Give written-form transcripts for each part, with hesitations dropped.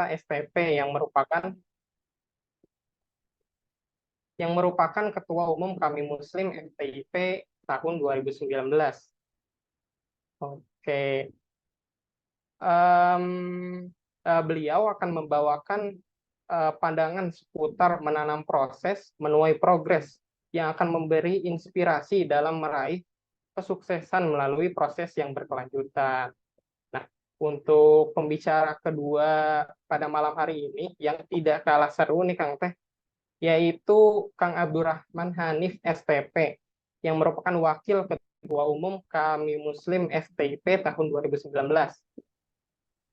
Esa STP yang merupakan Ketua Umum Kami Muslim FPIP tahun 2019. Oke, Em, beliau akan membawakan pandangan seputar menanam proses, menuai progres yang akan memberi inspirasi dalam meraih kesuksesan melalui proses yang berkelanjutan. Nah, untuk pembicara kedua pada malam hari ini yang tidak kalah seru nih Kang Teh, yaitu Kang Abdurrahman Hanif STP yang merupakan Wakil Ketua Umum Kami Muslim FPIP tahun 2019.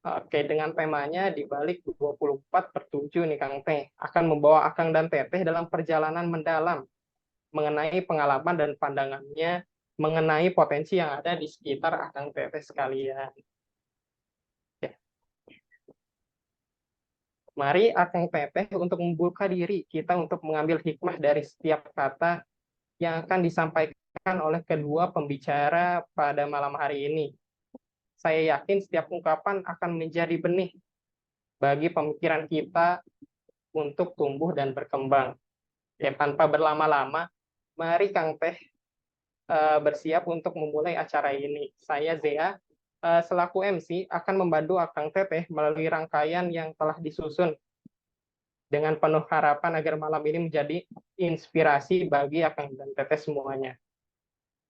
Oke, dengan temanya di balik 24/7 nih Kang Teh akan membawa Akang dan Teteh dalam perjalanan mendalam mengenai pengalaman dan pandangannya mengenai potensi yang ada di sekitar Akang Teteh sekalian. Ya, mari Akang Teteh untuk membuka diri kita untuk mengambil hikmah dari setiap kata yang akan disampaikan oleh kedua pembicara pada malam hari ini. Saya yakin setiap ungkapan akan menjadi benih bagi pemikiran kita untuk tumbuh dan berkembang. Ya, tanpa berlama-lama, mari Kang Teh bersiap untuk memulai acara ini. Saya Zea, selaku MC, akan membantu Kang Teteh melalui rangkaian yang telah disusun dengan penuh harapan agar malam ini menjadi inspirasi bagi Akang dan Teteh semuanya.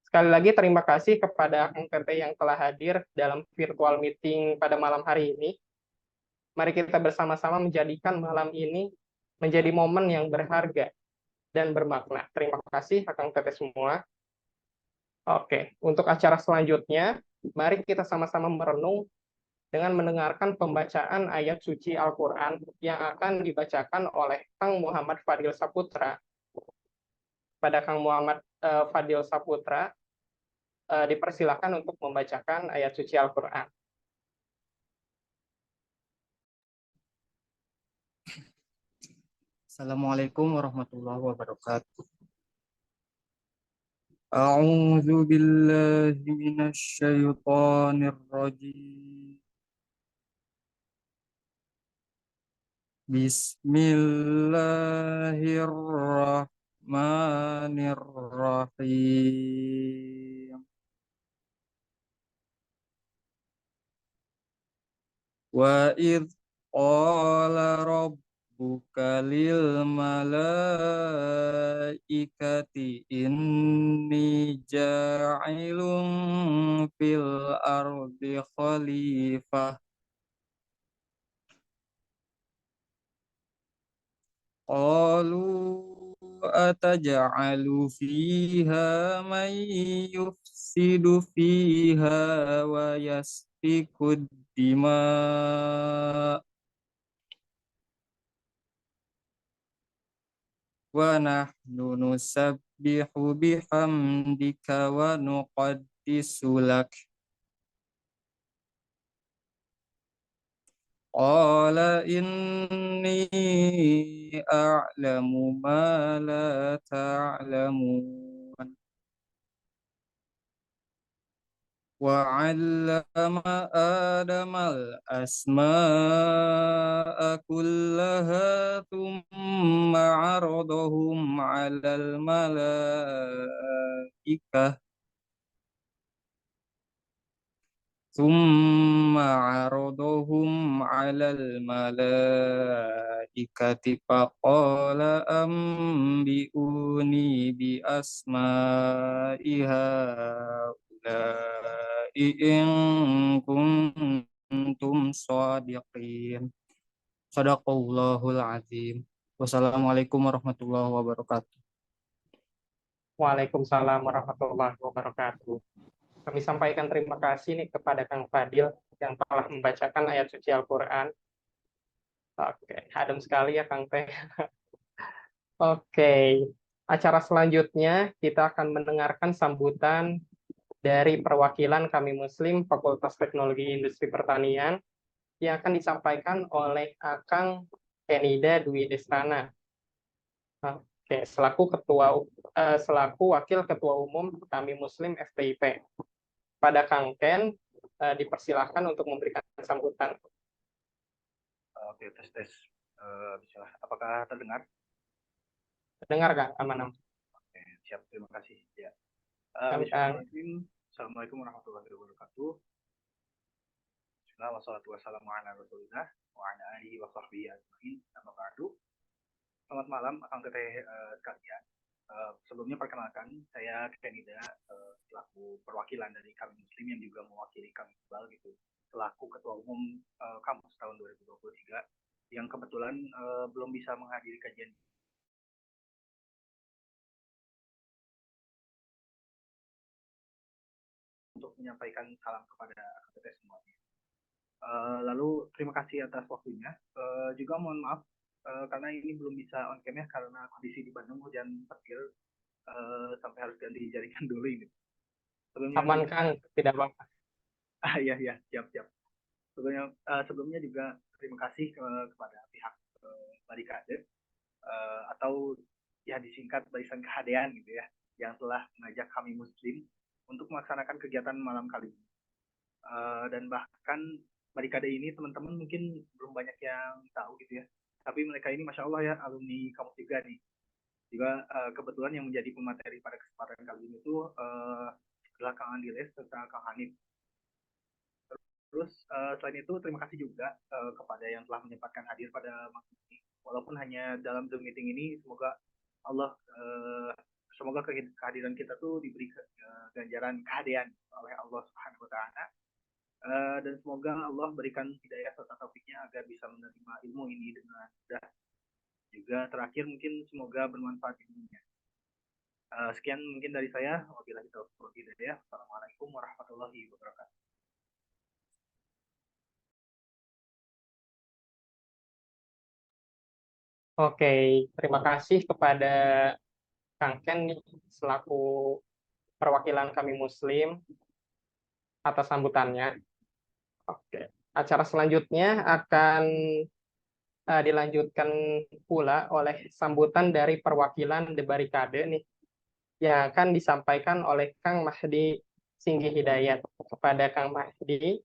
Sekali lagi terima kasih kepada Akang Teteh yang telah hadir dalam virtual meeting pada malam hari ini. Mari kita bersama-sama menjadikan malam ini menjadi momen yang berharga dan bermakna. Terima kasih Akang Teteh semua. Oke, untuk acara selanjutnya, mari kita sama-sama merenung dengan mendengarkan pembacaan ayat suci Al-Quran yang akan dibacakan oleh Kang Muhammad Fadil Saputra. Pada Kang Muhammad Fadil Saputra, dipersilakan untuk membacakan ayat suci Al-Quran. Assalamualaikum warahmatullahi wabarakatuh. A'udzu billahi minasy syaithanir rajim. Bismillahirrahmanirrahim. Wa idz qala rabbuka lil malaikati inni ja'ilun fil ardi khalifah qalu ataj'alu fiha man yufsidu fiha wa yasfiku dima wa nahnu nusabbihu bihamdika wa nuqaddisu lak. Qala inni a'lamu ma la ta'lamun. Wa 'allama Adama al-asma'a kullaha thumma 'aradahum 'alal malaikah ثم عرضهم على الملائكة فقال أنبئوني بأسماء هؤلاء إن كنتم صادقين. Sadaqallahul azim. Wassalamualaikum warahmatullahi wabarakatuh. Waalaikumsalam warahmatullahi wabarakatuh. Kami sampaikan terima kasih nih kepada Kang Fadil yang telah membacakan ayat suci Al-Quran. Oke, adem sekali ya Kang Teh. Oke, acara selanjutnya kita akan mendengarkan sambutan dari perwakilan Kami Muslim Fakultas Teknologi Industri Pertanian yang akan disampaikan oleh Akang Kenida Dwi Destana. Oke, selaku Wakil Ketua Umum Kami Muslim FPIP. Pada Kang Ken, dipersilahkan untuk memberikan sambutan. Oke, tes tes. Bismillah. Apakah terdengar? Dengar Kang, aman-aman. Oke, siap. Terima kasih. Ya. Kang. Bismillahirrahmanirrahim. Assalamualaikum warahmatullahi wabarakatuh. Bismillah wassalatu wassalamu ala Rasulillah wa ala alihi wa sahbihi ajmain. Amma ba'du. Selamat malam Akang Teteh sekalian. Sebelumnya perkenalkan, saya Kenida selaku perwakilan dari kami Muslim yang juga mewakili kami Iqbal gitu, selaku Ketua Umum Kampus tahun 2023 yang kebetulan belum bisa menghadiri kajian untuk menyampaikan salam kepada Akang Teteh semuanya. Lalu terima kasih atas waktunya. Juga mohon maaf karena ini belum bisa on cam ya, karena kondisi di Bandung hujan petir sampai harus ganti jaringan dulu ini. Aman Kang, tidak apa-apa. Ya siap. Sebelumnya juga terima kasih kepada pihak Barikade atau ya disingkat Barisan Kehadean gitu ya, yang telah mengajak kami Muslim untuk melaksanakan kegiatan malam kali ini. Dan bahkan Barikade ini teman-teman mungkin belum banyak yang tahu gitu ya, tapi mereka ini Masya Allah ya alumni kampus juga nih. Juga kebetulan yang menjadi pemateri pada kesempatan kali ini tuh adalah Kang Andiles serta Kang Hanif. Terus selain itu terima kasih juga kepada yang telah menyempatkan hadir pada malam ini. Walaupun hanya dalam Zoom meeting ini, semoga kehadiran kita tuh diberi ganjaran kehadiran oleh Allah Subhanahu wa Ta'ala. Dan semoga Allah berikan hidayah serta taufiknya agar bisa menerima ilmu ini dengan mudah. Juga terakhir mungkin semoga bermanfaat ilmunya. Sekian mungkin dari saya. Wabillahi taufiq wal hidayah. Assalamualaikum warahmatullahi wabarakatuh. Oke, terima kasih kepada Kang Ken selaku perwakilan kami Muslim atas sambutannya. Oke, acara selanjutnya akan dilanjutkan pula oleh sambutan dari perwakilan The Barikade nih, yang akan disampaikan oleh Kang Mahdi Singgi Hidayat. Kepada Kang Mahdi,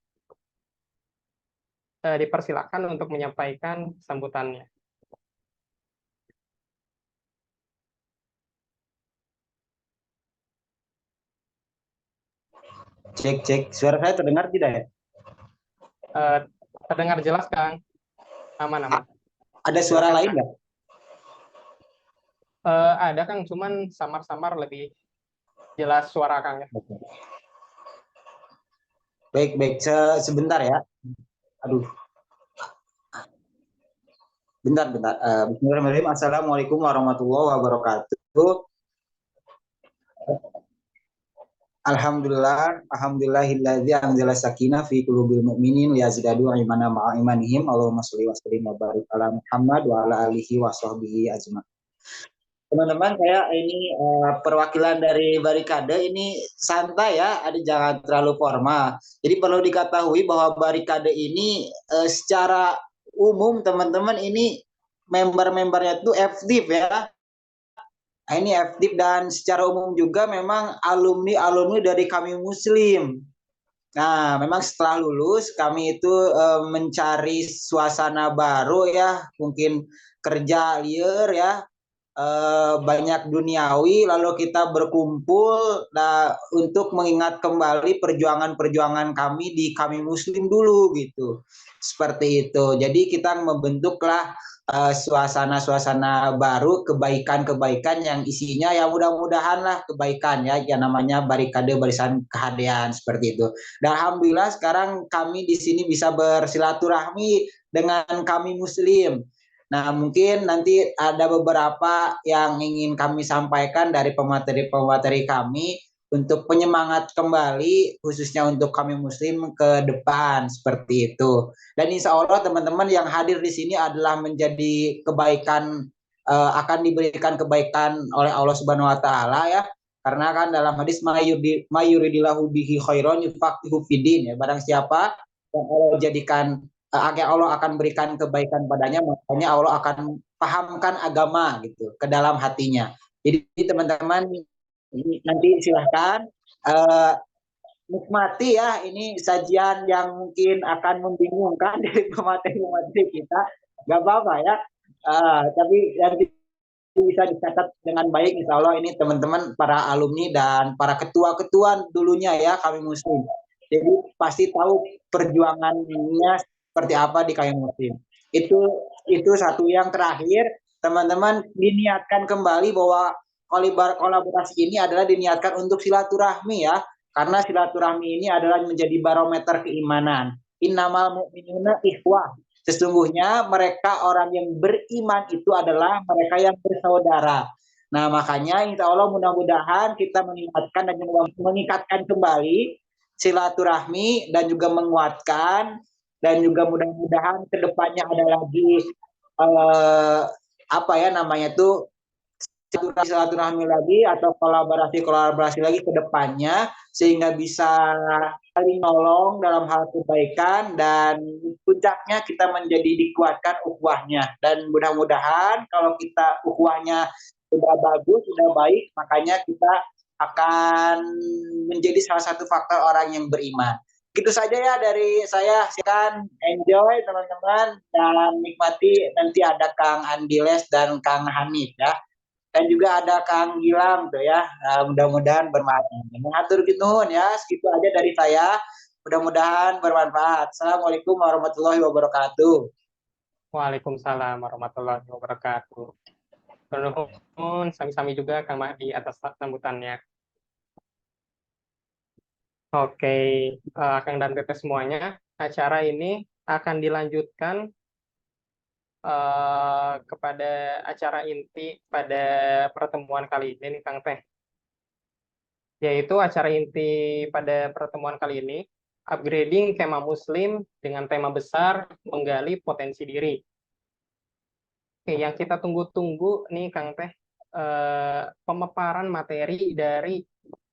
dipersilakan untuk menyampaikan sambutannya. Cek, suara saya terdengar tidak ya? Terdengar jelas, Kang. Aman. Ada suara lain nggak? Ada, Kang, cuman samar-samar lebih jelas suara Kang ya. Baik, sebentar ya. Aduh. Bentar. Bismillahirrahmanirrahim. Assalamualaikum warahmatullahi wabarakatuh. Alhamdulillahilladzi anzala sakinah fi qulubil mu'minin liyazdadu imanan ma'a imanihim. Allahumma sholli wa sallim wa barik ala Muhammad wa ala alihi wa sahbihi ajmain. Teman-teman, saya ini perwakilan dari Barikade ini santai ya, jangan terlalu formal. Jadi perlu diketahui bahwa Barikade ini secara umum teman-teman ini member-membernya itu aktif ya. Nah, ini aktif dan secara umum juga memang alumni dari kami Muslim. Nah, memang setelah lulus kami itu mencari suasana baru ya, mungkin kerja liar ya, banyak duniawi, lalu kita berkumpul untuk mengingat kembali perjuangan kami di kami Muslim dulu gitu, seperti itu. Jadi kita membentuklah suasana baru, kebaikan yang isinya ya mudah-mudahan lah kebaikan ya namanya Barikade Barisan Kehadean seperti itu. Dan alhamdulillah sekarang kami di sini bisa bersilaturahmi dengan kami Muslim. Nah, mungkin nanti ada beberapa yang ingin kami sampaikan dari pemateri kami untuk penyemangat kembali khususnya untuk kami Muslim ke depan seperti itu. Dan insya Allah teman-teman yang hadir di sini adalah menjadi kebaikan, akan diberikan kebaikan oleh Allah Subhanahu Wa Taala ya. Karena kan dalam hadis mayuridillahu bihi khairon yufaqihu fiddin ya. Barang siapa yang Allah jadikan agar Allah akan berikan kebaikan padanya, makanya Allah akan pahamkan agama gitu ke dalam hatinya. Jadi teman-teman nanti silahkan nikmati ya ini sajian yang mungkin akan membingungkan dari pemateri-pemateri kita. Gak apa-apa ya. Tapi nanti bisa dicatat dengan baik, insya Allah ini teman-teman para alumni dan para ketua-ketua dulunya ya kami muslim. Jadi pasti tahu perjuangannya seperti apa di kami muslim. Itu satu. Yang terakhir, teman-teman diniatkan kembali bahwa kolaborasi ini adalah diniatkan untuk silaturahmi ya, karena silaturahmi ini adalah menjadi barometer keimanan. Innamal mu'minuna ikhwah. Sesungguhnya mereka orang yang beriman itu adalah mereka yang bersaudara. Nah, makanya insya Allah mudah-mudahan kita mengingatkan dan mengikatkan kembali silaturahmi dan juga menguatkan, dan juga mudah-mudahan kedepannya ada lagi apa ya namanya itu silaturahmi lagi atau kolaborasi lagi ke depannya, sehingga bisa saling nolong dalam hal kebaikan, dan puncaknya kita menjadi dikuatkan ukhuwahnya. Dan mudah-mudahan kalau kita ukhuwahnya sudah bagus, sudah baik, makanya kita akan menjadi salah satu faktor orang yang beriman. Gitu saja ya dari saya. Silakan enjoy teman-teman dan nikmati. Nanti ada Kang Andiles dan Kang Hanif ya. Dan juga ada Kang Gilang tuh ya. Mudah-mudahan bermanfaat. Mengatur gitu ya. Segitu aja dari saya. Mudah-mudahan bermanfaat. Assalamualaikum warahmatullahi wabarakatuh. Waalaikumsalam warahmatullahi wabarakatuh. Nuhun sami-sami juga Kang Mahdi atas sambutannya. Oke, Kang dan Teteh semuanya, acara ini akan dilanjutkan kepada acara inti pada pertemuan kali ini nih Kang Teh. Yaitu acara inti pada pertemuan kali ini, upgrading kemah muslim dengan tema besar menggali potensi diri. Oke, yang kita tunggu-tunggu nih Kang Teh, pemaparan materi dari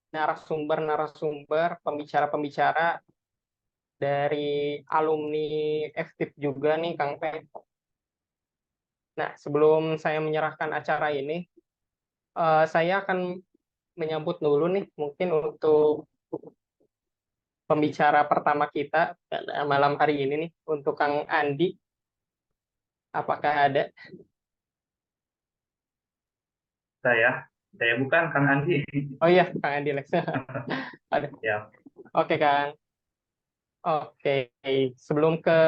narasumber-narasumber, pembicara-pembicara dari alumni FTIP juga nih Kang Teh. Nah, sebelum saya menyerahkan acara ini, saya akan menyambut dulu nih mungkin untuk pembicara pertama kita pada malam hari ini nih, untuk Kang Andi. Apakah ada? Saya bukan Kang Andi. Oh iya, Kang Andi Lex. Ada. Ya, Oke, Kang. Oke, sebelum ke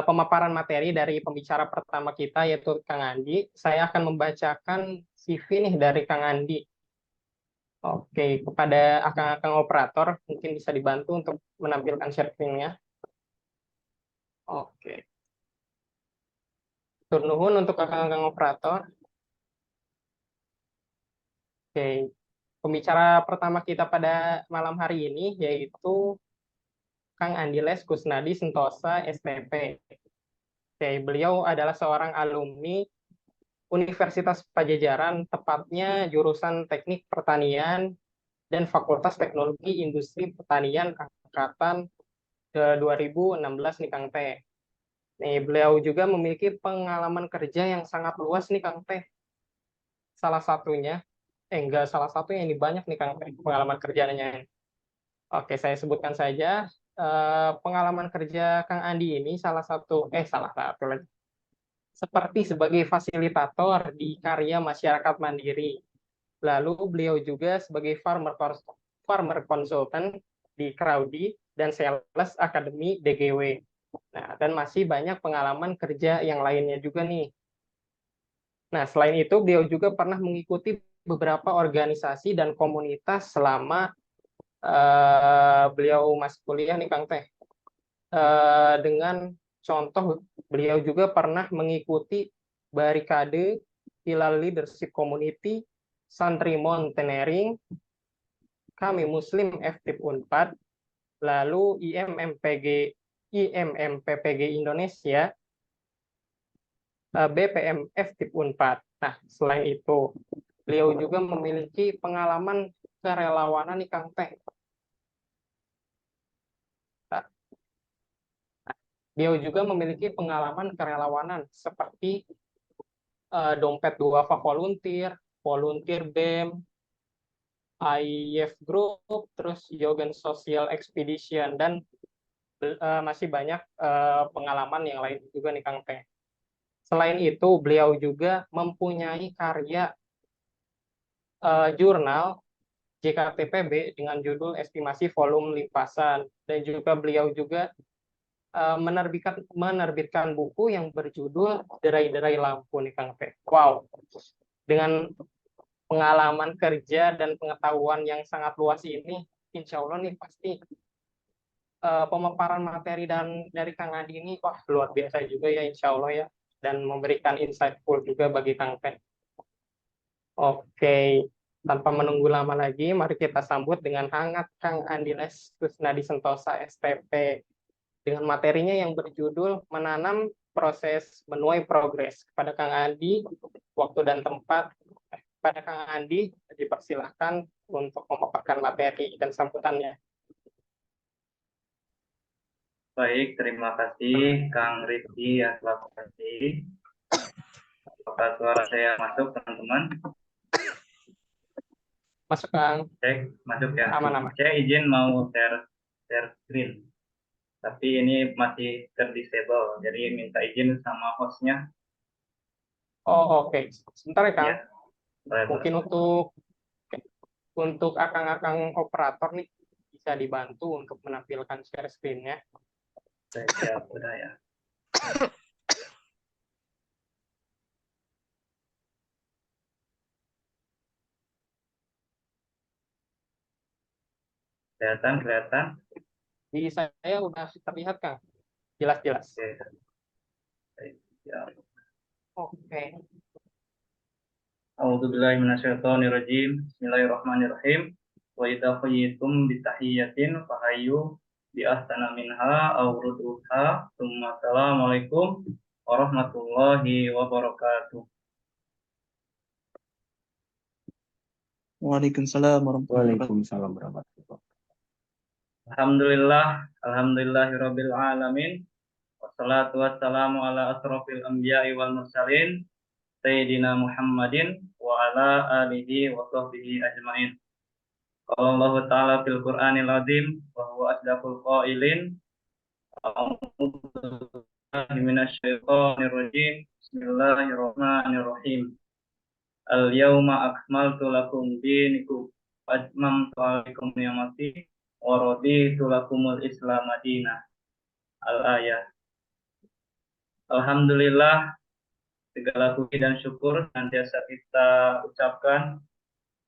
pemaparan materi dari pembicara pertama kita, yaitu Kang Andi, saya akan membacakan CV nih dari Kang Andi. Oke, kepada akang-akang operator, mungkin bisa dibantu untuk menampilkan sharing-nya. Oke. Tur nuhun untuk akang-akang operator. Oke, pembicara pertama kita pada malam hari ini yaitu Kang Andiles Kusnadi Sentosa, STP. Oke, beliau adalah seorang alumni Universitas Pajajaran, tepatnya jurusan Teknik Pertanian dan Fakultas Teknologi Industri Pertanian angkatan 2016 nih Kang Teh. Nih, beliau juga memiliki pengalaman kerja yang sangat luas nih Kang Teh. Salah satunya, enggak salah satunya, ini banyak nih Kang Teh pengalaman kerjanya. Oke, saya sebutkan saja pengalaman kerja Kang Andi ini salah satu lagi. Seperti sebagai fasilitator di karya masyarakat mandiri. Lalu beliau juga sebagai farmer consultant di Crowdy dan Sales Academy DGW. Nah, dan masih banyak pengalaman kerja yang lainnya juga nih. Nah, selain itu beliau juga pernah mengikuti beberapa organisasi dan komunitas selama beliau masih kuliah nih Kang Teh. Dengan contoh, beliau juga pernah mengikuti Barikade, Hilal Leadership Community, Santri Mountaineering, Kami Muslim FTIP Unpad, lalu IMMPPG Indonesia, BPM FTIP Unpad. Nah, selain itu, beliau juga memiliki pengalaman kerelawanan nih Kang Teh. Beliau juga memiliki pengalaman kerelawanan seperti Dompet Duafa Volunteer, Volunteer BEM, IF Group, terus Joggen Social Expedition, dan masih banyak pengalaman yang lain juga nih Kang Teh. Selain itu, beliau juga mempunyai karya jurnal JKTPB dengan judul Estimasi Volume Limpasan, dan juga beliau juga menerbitkan buku yang berjudul Derai-Derai Lampu nih Kang Teh. Wow, dengan pengalaman kerja dan pengetahuan yang sangat luas ini, insya Allah nih pasti pemaparan materi dan dari Kang Adi ini wah luar biasa juga ya insya Allah ya, dan memberikan insightful juga bagi Kang Teh. Oke, tanpa menunggu lama lagi, mari kita sambut dengan hangat Kang Andiles Kusnadi Sentosa STP dengan materinya yang berjudul Menanam Proses Menuai Progres. Kepada Kang Andi, waktu dan tempat. Pada Kang Andi, dipersilahkan untuk memaparkan materi dan sambutannya. Baik, terima kasih Kang Rifki yang telah kasih. Apakah suara saya masuk, teman-teman? Masuk Kang. Cek, masuk ya. Aman-aman. Saya izin mau share screen, tapi ini masih terdisable, jadi minta izin sama hostnya. Oh oke. Sebentar ya Kang. Ya, boleh. Mungkin untuk akang-akang operator nih bisa dibantu untuk menampilkan share screen-nya. Siap, udah ya. Kelihatan? Di saya udah terlihat Kang. Jelas-jelas. Oke. Baik, siap. Oke. A'udzubillahi minasyaitonirrajim. Bismillahirrahmanirrahim. Wa idza qayyitum bi tahiyyatin fahayyu bi ahsana minha aw rudduha. Assalamualaikum warahmatullahi wabarakatuh. Waalaikumsalam warahmatullahi Waalaikumsalam. Alhamdulillahirabbil alamin. Wassalatu wassalamu ala asrofil anbiya'i wal mursalin Sayyidina Muhammadin wa ala alihi wa sahbihi ajmain. Qala Allah Ta'ala fil Qur'anil Azim wa huwa asdaqul qailin. A'udzu billahi minasyaitonir rajim. Bismillahirrahmanirrahim. Al-yawma akmaltu lakum dinakum wa atmamtu 'alaikum ni'mati wa raditu lakumul Islam madinah. Al-ayah. Alhamdulillah, segala puji dan syukur senantiasa kita ucapkan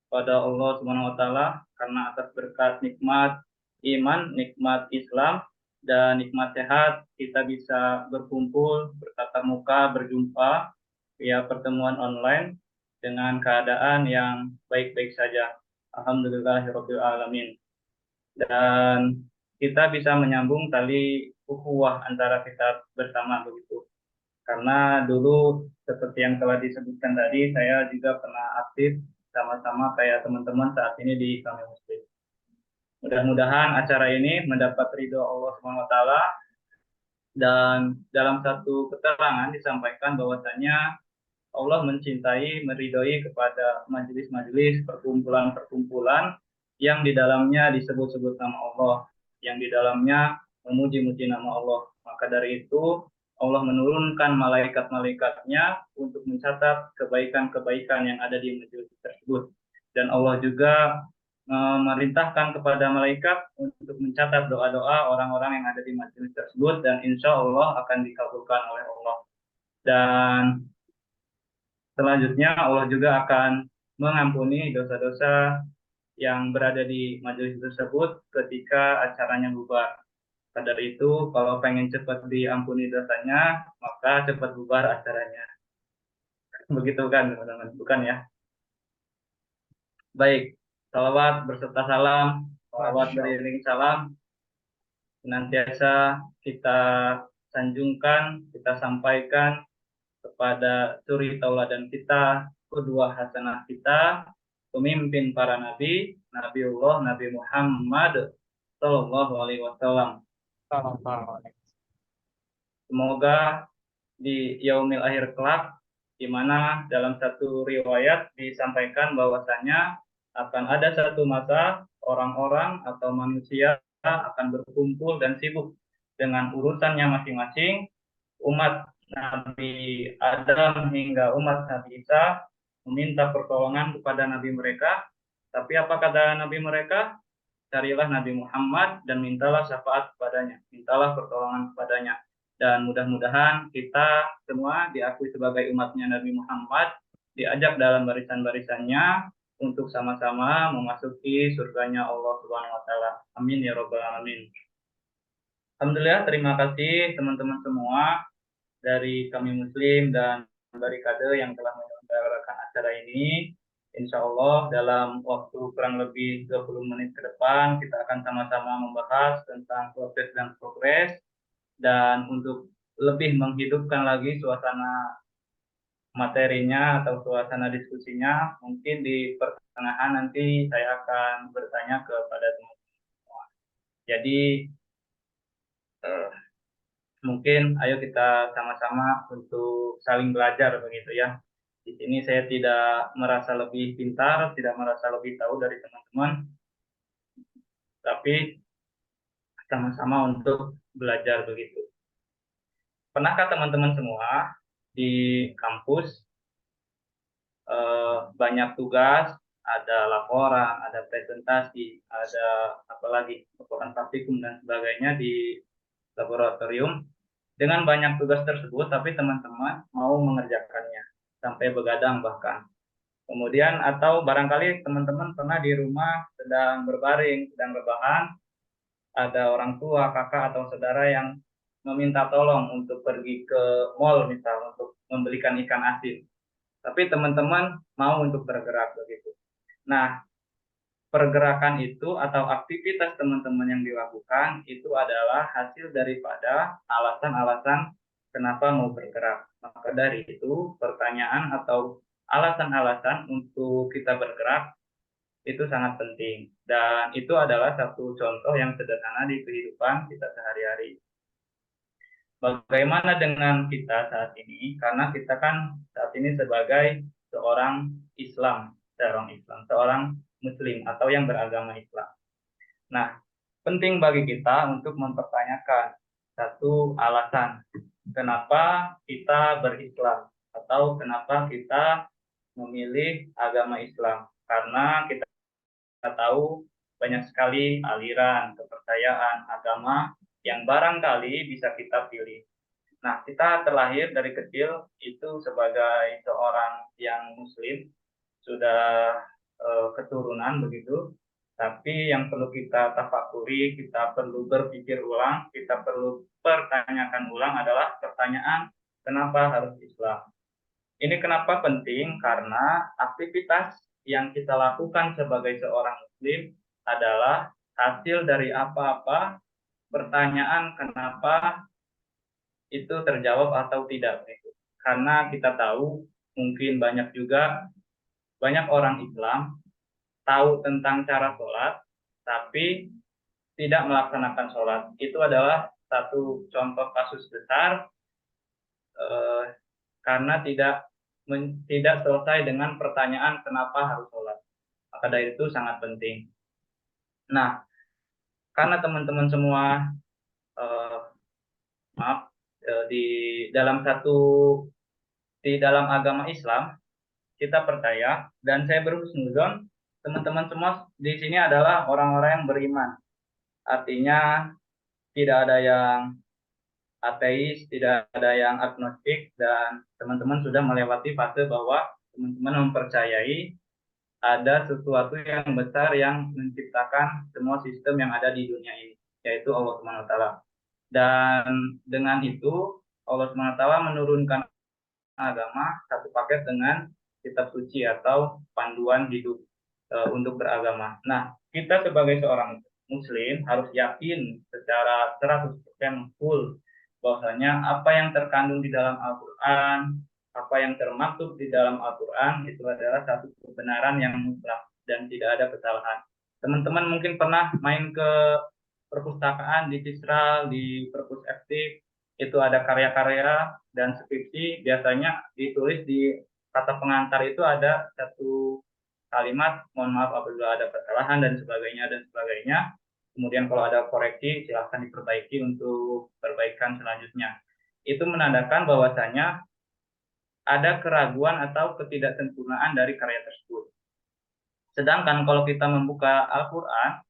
pada Allah Subhanahu wa taala karena atas berkat nikmat iman, nikmat Islam dan nikmat sehat kita bisa berkumpul, bertatap muka, berjumpa via pertemuan online dengan keadaan yang baik-baik saja. Alhamdulillahirabbil alamin. Dan kita bisa menyambung tali ukhuwah antara kita bersama begitu. Karena dulu seperti yang telah disebutkan tadi, saya juga pernah aktif sama-sama kayak teman-teman saat ini di Kamil Muslim. Mudah-mudahan acara ini mendapat ridho Allah SWT, dan dalam satu keterangan disampaikan bahwasanya Allah mencintai, meridhoi kepada majelis-majelis, perkumpulan-perkumpulan yang di dalamnya disebut-sebut nama Allah, yang di dalamnya memuji-muji nama Allah. Maka dari itu Allah menurunkan malaikat-malaikatnya untuk mencatat kebaikan-kebaikan yang ada di majelis tersebut. Dan Allah juga memerintahkan kepada malaikat untuk mencatat doa-doa orang-orang yang ada di majelis tersebut, dan insya Allah akan dikabulkan oleh Allah. Dan selanjutnya Allah juga akan mengampuni dosa-dosa yang berada di majelis tersebut ketika acaranya bubar. Pada itu, kalau pengen cepat diampuni dosanya, maka cepat bubar acaranya. Begitu kan, teman-teman? Bukan ya? Baik, salawat berserta salam, salawat beriring salam, senantiasa kita sanjungkan, kita sampaikan kepada suri tauladan kita, kedua hasanah kita, pemimpin para nabi, Nabiullah Nabi Muhammad Sallallahu Alaihi Wasallam. Semoga di yaumil akhir kelak, di mana dalam satu riwayat disampaikan bahwasanya akan ada satu masa orang-orang atau manusia akan berkumpul dan sibuk dengan urusannya masing-masing. Umat Nabi Adam hingga umat Nabi Isa meminta pertolongan kepada Nabi mereka. Tapi apa kata Nabi mereka? Carilah Nabi Muhammad dan mintalah syafaat kepadanya, mintalah pertolongan kepadanya. Dan mudah-mudahan kita semua diakui sebagai umatnya Nabi Muhammad, diajak dalam barisan-barisannya untuk sama-sama memasuki surganya Allah Subhanahu wa taala. Amin ya rabbal alamin. Alhamdulillah, terima kasih teman-teman semua dari kami Muslim dan Barikade yang telah menyelenggarakan acara ini. Insya Allah dalam waktu kurang lebih 20 menit ke depan kita akan sama-sama membahas tentang proses dan progres, dan untuk lebih menghidupkan lagi suasana materinya atau suasana diskusinya, mungkin di pertengahan nanti saya akan bertanya kepada teman-teman semua. Jadi mungkin ayo kita sama-sama untuk saling belajar begitu ya. Di sini saya tidak merasa lebih pintar, tidak merasa lebih tahu dari teman-teman, tapi sama-sama untuk belajar begitu. Pernahkah teman-teman semua di kampus banyak tugas, ada laporan, ada presentasi, ada apalagi laporan praktikum dan sebagainya di laboratorium. Dengan banyak tugas tersebut, tapi teman-teman mau mengerjakannya sampai begadang bahkan. Kemudian atau barangkali teman-teman pernah di rumah sedang berbaring, sedang rebahan, ada orang tua, kakak atau saudara yang meminta tolong untuk pergi ke mall misal untuk membelikan ikan asin. Tapi teman-teman mau untuk bergerak begitu. Nah, pergerakan itu atau aktivitas teman-teman yang dilakukan itu adalah hasil daripada alasan-alasan kenapa mau bergerak. Maka dari itu pertanyaan atau alasan-alasan untuk kita bergerak itu sangat penting, dan itu adalah satu contoh yang sederhana di kehidupan kita sehari-hari. Bagaimana dengan kita saat ini? Karena kita kan saat ini sebagai seorang Islam, seorang Muslim atau yang beragama Islam. Nah, penting bagi kita untuk mempertanyakan satu alasan kenapa kita berislam atau kenapa kita memilih agama Islam. Karena kita tahu banyak sekali aliran, kepercayaan, agama yang barangkali bisa kita pilih. Nah, kita terlahir dari kecil itu sebagai seorang yang Muslim, sudah keturunan begitu, tapi yang perlu kita tafakuri, kita perlu berpikir ulang, kita perlu pertanyakan ulang adalah pertanyaan kenapa harus Islam. Ini kenapa penting? Karena aktivitas yang kita lakukan sebagai seorang Muslim adalah hasil dari apa-apa pertanyaan kenapa itu terjawab atau tidak. Karena kita tahu mungkin banyak orang Islam tahu tentang cara sholat, tapi tidak melaksanakan sholat. Itu adalah satu contoh kasus besar karena tidak selesai dengan pertanyaan kenapa harus sholat. Maka dari itu sangat penting. Nah, karena teman-teman semua di dalam agama Islam kita percaya, dan saya berhusnuzon teman-teman semua di sini adalah orang-orang yang beriman. Artinya tidak ada yang ateis, tidak ada yang agnostik, dan teman-teman sudah melewati fase bahwa teman-teman mempercayai ada sesuatu yang besar yang menciptakan semua sistem yang ada di dunia ini, yaitu Allah Subhanahu wa taala. Dan dengan itu Allah Subhanahu wa taala menurunkan agama satu paket dengan kitab suci atau panduan hidup untuk beragama. Nah, kita sebagai seorang Muslim harus yakin secara 100% full bahwasanya apa yang terkandung di dalam Al-Quran, apa yang termaktub di dalam Al-Quran itu adalah satu kebenaran yang mutlak dan tidak ada kesalahan. Teman-teman mungkin pernah main ke perpustakaan di Tisral, di Perpus Eptik, itu ada karya-karya dan skripsi, biasanya ditulis di kata pengantar itu ada satu kalimat, mohon maaf apabila ada kesalahan dan sebagainya. Kemudian kalau ada koreksi silahkan diperbaiki untuk perbaikan selanjutnya. Itu menandakan bahwasanya ada keraguan atau ketidaksempurnaan dari karya tersebut. Sedangkan kalau kita membuka Al-Quran,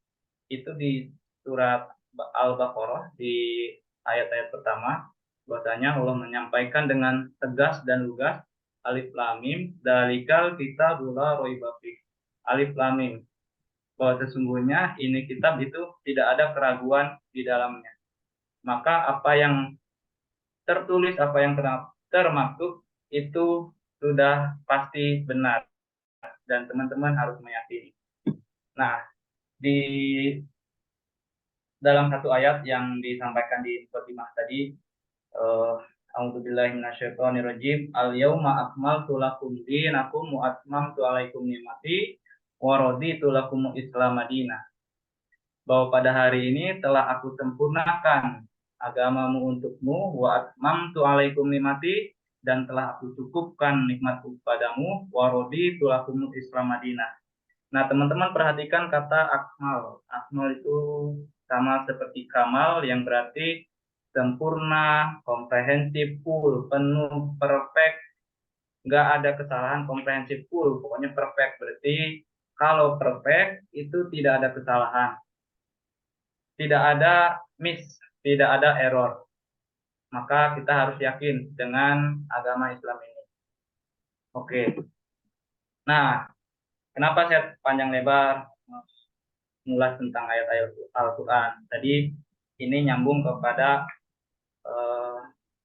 itu di surat Al-Baqarah, di ayat-ayat pertama, bahwasanya Allah menyampaikan dengan tegas dan lugas, alif lam mim, dzalikal kitabul la raiba fih. Alif lam mim, bahwa sesungguhnya ini kitab itu tidak ada keraguan di dalamnya. Maka apa yang tertulis, apa yang termaktub itu sudah pasti benar dan teman-teman harus meyakini. Nah, di dalam satu ayat yang disampaikan di Fatimah tadi, A'udzubillahi minasyaitonirrajim. Al-yauma akmaltu lakum dinakum wa atmamtu 'alaikum ni'mati wa raditu lakum Islam madinah. Bahwa pada hari ini telah aku sempurnakan agamamu untukmu, wa atmamtu 'alaikum ni'mati, dan telah aku cukupkan nikmatku padamu, wa raditu lakum Islam madinah. Nah, teman-teman perhatikan kata akmal. Akmal itu sama seperti kamal yang berarti sempurna, komprehensif, full, penuh, perfect, nggak ada kesalahan, komprehensif, full, pokoknya perfect. Berarti kalau perfect itu tidak ada kesalahan, tidak ada miss, tidak ada error. Maka kita harus yakin dengan agama Islam ini. Oke. Nah, kenapa saya panjang lebar mengulas tentang ayat-ayat Al-Quran? Tadi ini nyambung kepada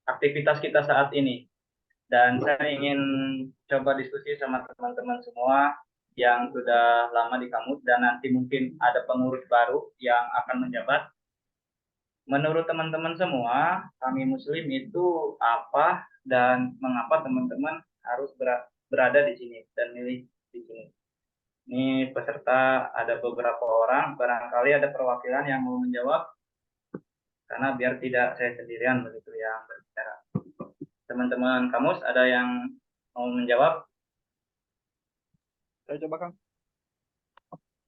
aktivitas kita saat ini. Dan saya ingin coba diskusi sama teman-teman semua yang sudah lama di kampus dan nanti mungkin ada pengurus baru yang akan menjabat. Menurut teman-teman semua, kami Muslim itu apa dan mengapa teman-teman harus berada di sini dan milih di sini? Ini peserta ada beberapa orang, barangkali ada perwakilan yang mau menjawab, karena biar tidak saya sendirian begitu yang berbicara. Teman-teman kamus ada yang mau menjawab? Saya coba, Kang.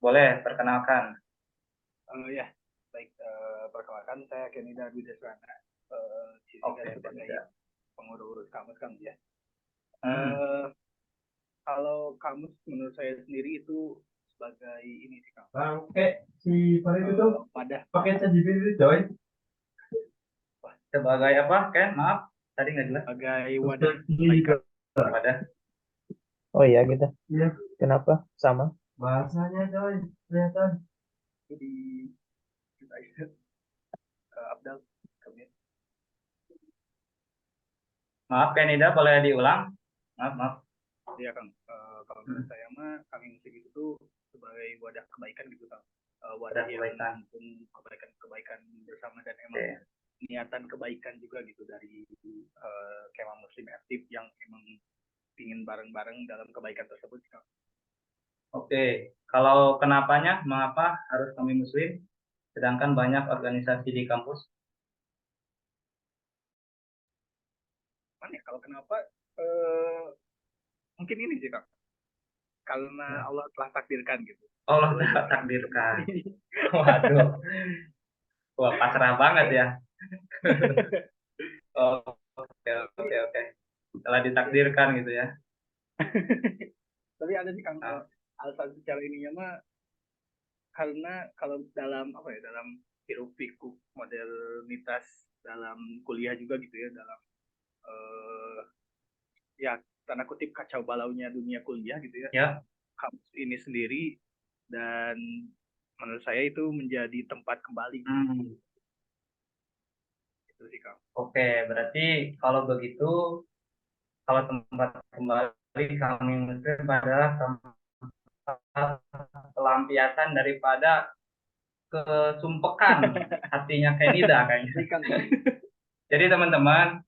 Boleh, perkenalkan. Ya, baik. Perkenalkan, saya Kenida Wideswana. Oke, sebagai pengurus kamus, Kang, ya. Kalau kamus menurut saya sendiri itu sebagai ini sih, Kang. Pakai si Farid itu Wadah. pakai ChatGPT itu join. Sebagai apa, Ken? Maaf, tadi nggak jelas. Sebagai wadah. Wadah. Oh iya gitu. Iya. Kenapa? Sama. Bahasanya coy, kelihatan. Itu di Abdal. Maaf, Kenida, boleh diulang? Maaf. Ya, Kang. Kalau menurut saya mah kami musik itu sebagai wadah kebaikan gitu, Kang. Wadah yang mendukung kebaikan bersama dan emang niatan kebaikan juga gitu dari Kemah Muslim Aktif yang emang ingin bareng-bareng dalam kebaikan tersebut, Kang. Oke, kalau kenapanya, mengapa harus kami Muslim, sedangkan banyak organisasi di kampus? Mana ya, kalau kenapa? Mungkin ini sih, Kang. Karena Allah telah takdirkan gitu. Allah telah takdirkan. Waduh. Wah, pasrah banget ya. Oke. Telah ditakdirkan gitu ya. Tapi ada sih, Kang, alasan secara ininya mah karena kalau dalam dalam hiruk pikuk modernitas dalam kuliah juga gitu ya, dalam ya tanda kutip kacau balaunya dunia kuliah gitu ya. Kampus ini sendiri dan menurut saya itu menjadi tempat kembali. Itu sih, Kang. Oke, berarti kalau begitu, kalau tempat kembali kami Muslim adalah tempat pelampiasan daripada kesumpekan hatinya Kenida kayaknya. Jadi teman-teman,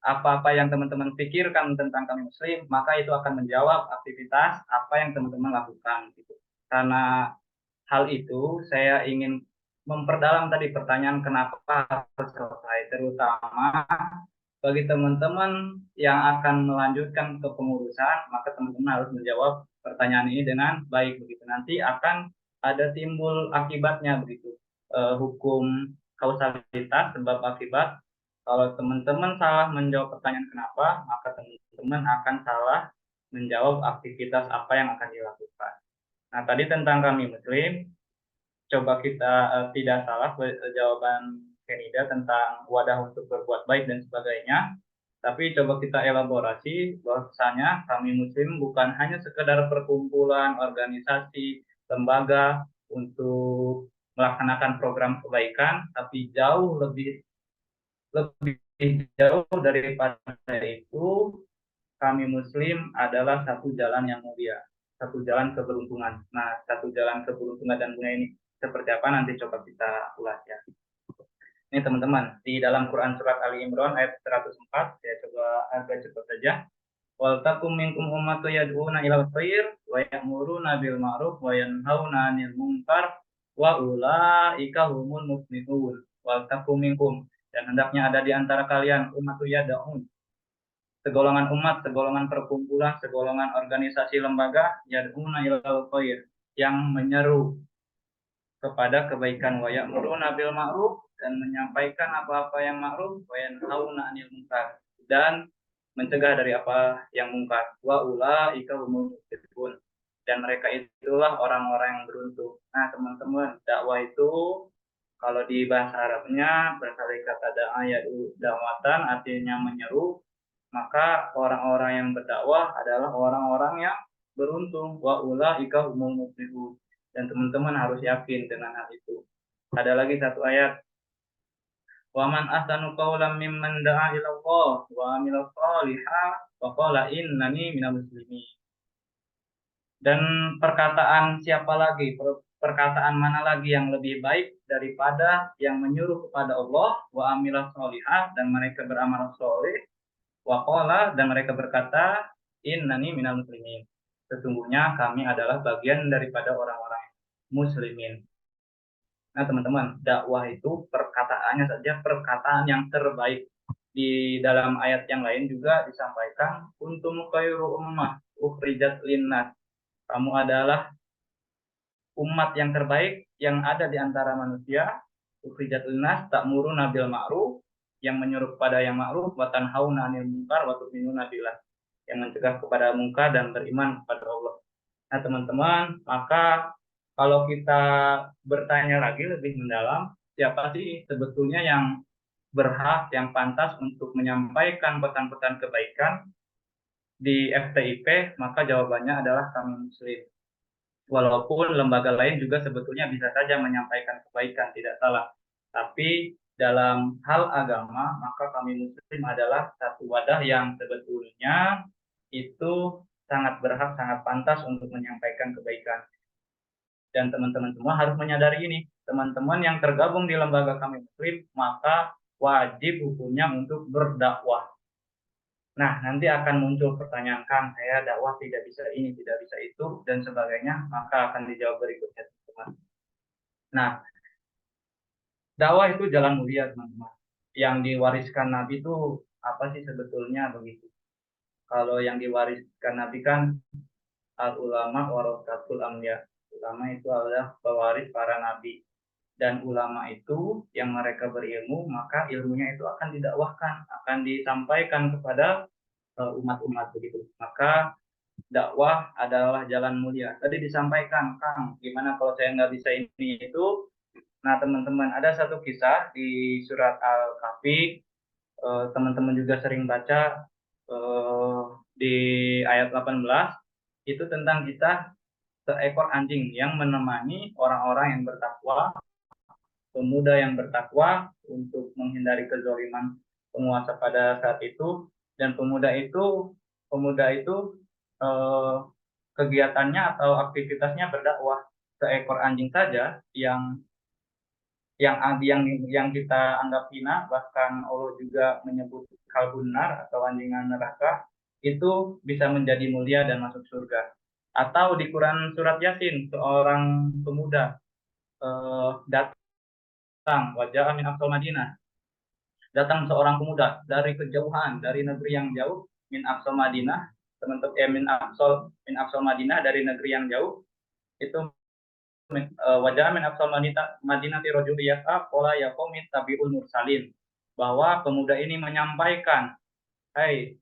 apa-apa yang teman-teman pikirkan tentang kami Muslim, maka itu akan menjawab aktivitas apa yang teman-teman lakukan. Gitu. Karena hal itu, saya ingin memperdalam tadi pertanyaan kenapa harus selesai, terutama bagi teman-teman yang akan melanjutkan ke pengurusan, maka teman-teman harus menjawab pertanyaan ini dengan baik begitu. Nanti akan ada timbul akibatnya begitu. Hukum kausalitas sebab akibat. Kalau teman-teman salah menjawab pertanyaan kenapa, maka teman-teman akan salah menjawab aktivitas apa yang akan dilakukan. Nah, tadi tentang kami Muslim, coba kita tidak salah jawaban Kenida tentang wadah untuk berbuat baik dan sebagainya. Tapi coba kita elaborasi bahwasanya kami Muslim bukan hanya sekedar perkumpulan, organisasi, lembaga untuk melaksanakan program kebaikan, tapi jauh lebih jauh daripada itu, kami Muslim adalah satu jalan yang mulia, satu jalan keberuntungan. Nah, satu jalan keberuntungan dan mulia ini seperti apa nanti coba kita ulas ya. Ini teman-teman, di dalam Quran surat Ali Imran ayat 104, saya coba agak cepat saja. Wal takum minkum ummatu yad'una ilal khair wa ya'muruna bil ma'ruf wa yanhauna 'anil munkar wa ulaika humul muflihun. Wal takum minkum, dan hendaknya ada di antara kalian ummatu yad'un, segolongan umat, segolongan perkumpulan, segolongan organisasi lembaga yad'una ilal khair, yang menyeru kepada kebaikan, wa ya'muruna bil ma'ruf, dan menyampaikan apa-apa yang ma'ruf, wa yanhauna 'anil munkar, dan mencegah dari apa yang mungkar. Wa ulaika humul muflihun, dan mereka itulah orang-orang yang beruntung. Nah, teman-teman, dakwah itu kalau di bahasa Arabnya berasal dari kata da'a, yaitu da'watan, artinya menyeru. Maka orang-orang yang berdakwah adalah orang-orang yang beruntung. Wa ulaika humul muflihun, dan teman-teman harus yakin dengan hal itu. Ada lagi satu ayat, wa man ahsanu qawlan mimman da'a ila Allah wa amila shalihan wa qala innani minal muslimin. Dan perkataan siapa lagi, perkataan mana lagi yang lebih baik daripada yang menyuruh kepada Allah, wa amila shalihan, dan mereka beramal soleh, wa qala, dan mereka berkata innani minal muslimin, sesungguhnya kami adalah bagian daripada orang-orang muslimin. Nah, teman-teman, dakwah itu perkataannya saja perkataan yang terbaik. Di dalam ayat yang lain juga disampaikan, kuntum khairu ummah ukhrijat linnas, kamu adalah umat yang terbaik yang ada di antara manusia. Ukhrijat linnas ta'muruna bil ma'ruf, yang menyuruh kepada yang ma'ruf, wa tanhauna 'anil munkar wa tu'minuna billah, yang mencegah kepada munkar dan beriman kepada Allah. Nah, teman-teman, maka kalau kita bertanya lagi lebih mendalam, siapa sih sebetulnya yang berhak, yang pantas untuk menyampaikan pesan-pesan kebaikan di FTIP, maka jawabannya adalah kami Muslim. Walaupun lembaga lain juga sebetulnya bisa saja menyampaikan kebaikan, tidak salah. Tapi dalam hal agama, maka kami Muslim adalah satu wadah yang sebetulnya itu sangat berhak, sangat pantas untuk menyampaikan kebaikan. Dan teman-teman semua harus menyadari ini. Teman-teman yang tergabung di lembaga kami Muslim, maka wajib hukumnya untuk berdakwah. Nah, nanti akan muncul pertanyaan, Kang, saya dakwah tidak bisa ini, tidak bisa itu, dan sebagainya, maka akan dijawab berikutnya, teman-teman. Nah, dakwah itu jalan mulia, teman-teman. Yang diwariskan Nabi itu apa sih sebetulnya begitu? Kalau yang diwariskan Nabi kan al-ulama warasatul anbiya. Ulama itu adalah pewaris para nabi, dan ulama itu yang mereka berilmu, maka ilmunya itu akan didakwahkan, akan disampaikan kepada umat-umat begitu. Maka dakwah adalah jalan mulia. Tadi disampaikan, Kang, gimana kalau saya nggak bisa ini itu? Nah, teman-teman, ada satu kisah di surat Al-Kahfi, teman-teman juga sering baca di ayat 18, itu tentang kisah seekor anjing yang menemani orang-orang yang bertakwa, pemuda yang bertakwa untuk menghindari kezaliman penguasa pada saat itu. Dan pemuda itu kegiatannya atau aktivitasnya berdakwah. Seekor anjing saja yang kita anggap hina, bahkan Allah juga menyebut kalbunar atau anjingan neraka, itu bisa menjadi mulia dan masuk surga. Atau di Quran surat Yasin, seorang pemuda datang, wajah min aqsal Madinah, datang seorang pemuda dari kejauhan, dari negeri yang jauh, min aqsal Madinah, teman-teman min aqsal Madinah, dari negeri yang jauh, itu wajah min aqsal Madinah rajul yas'a qala ya qaumi tabi'ul mursalin, bahwa pemuda ini menyampaikan, hai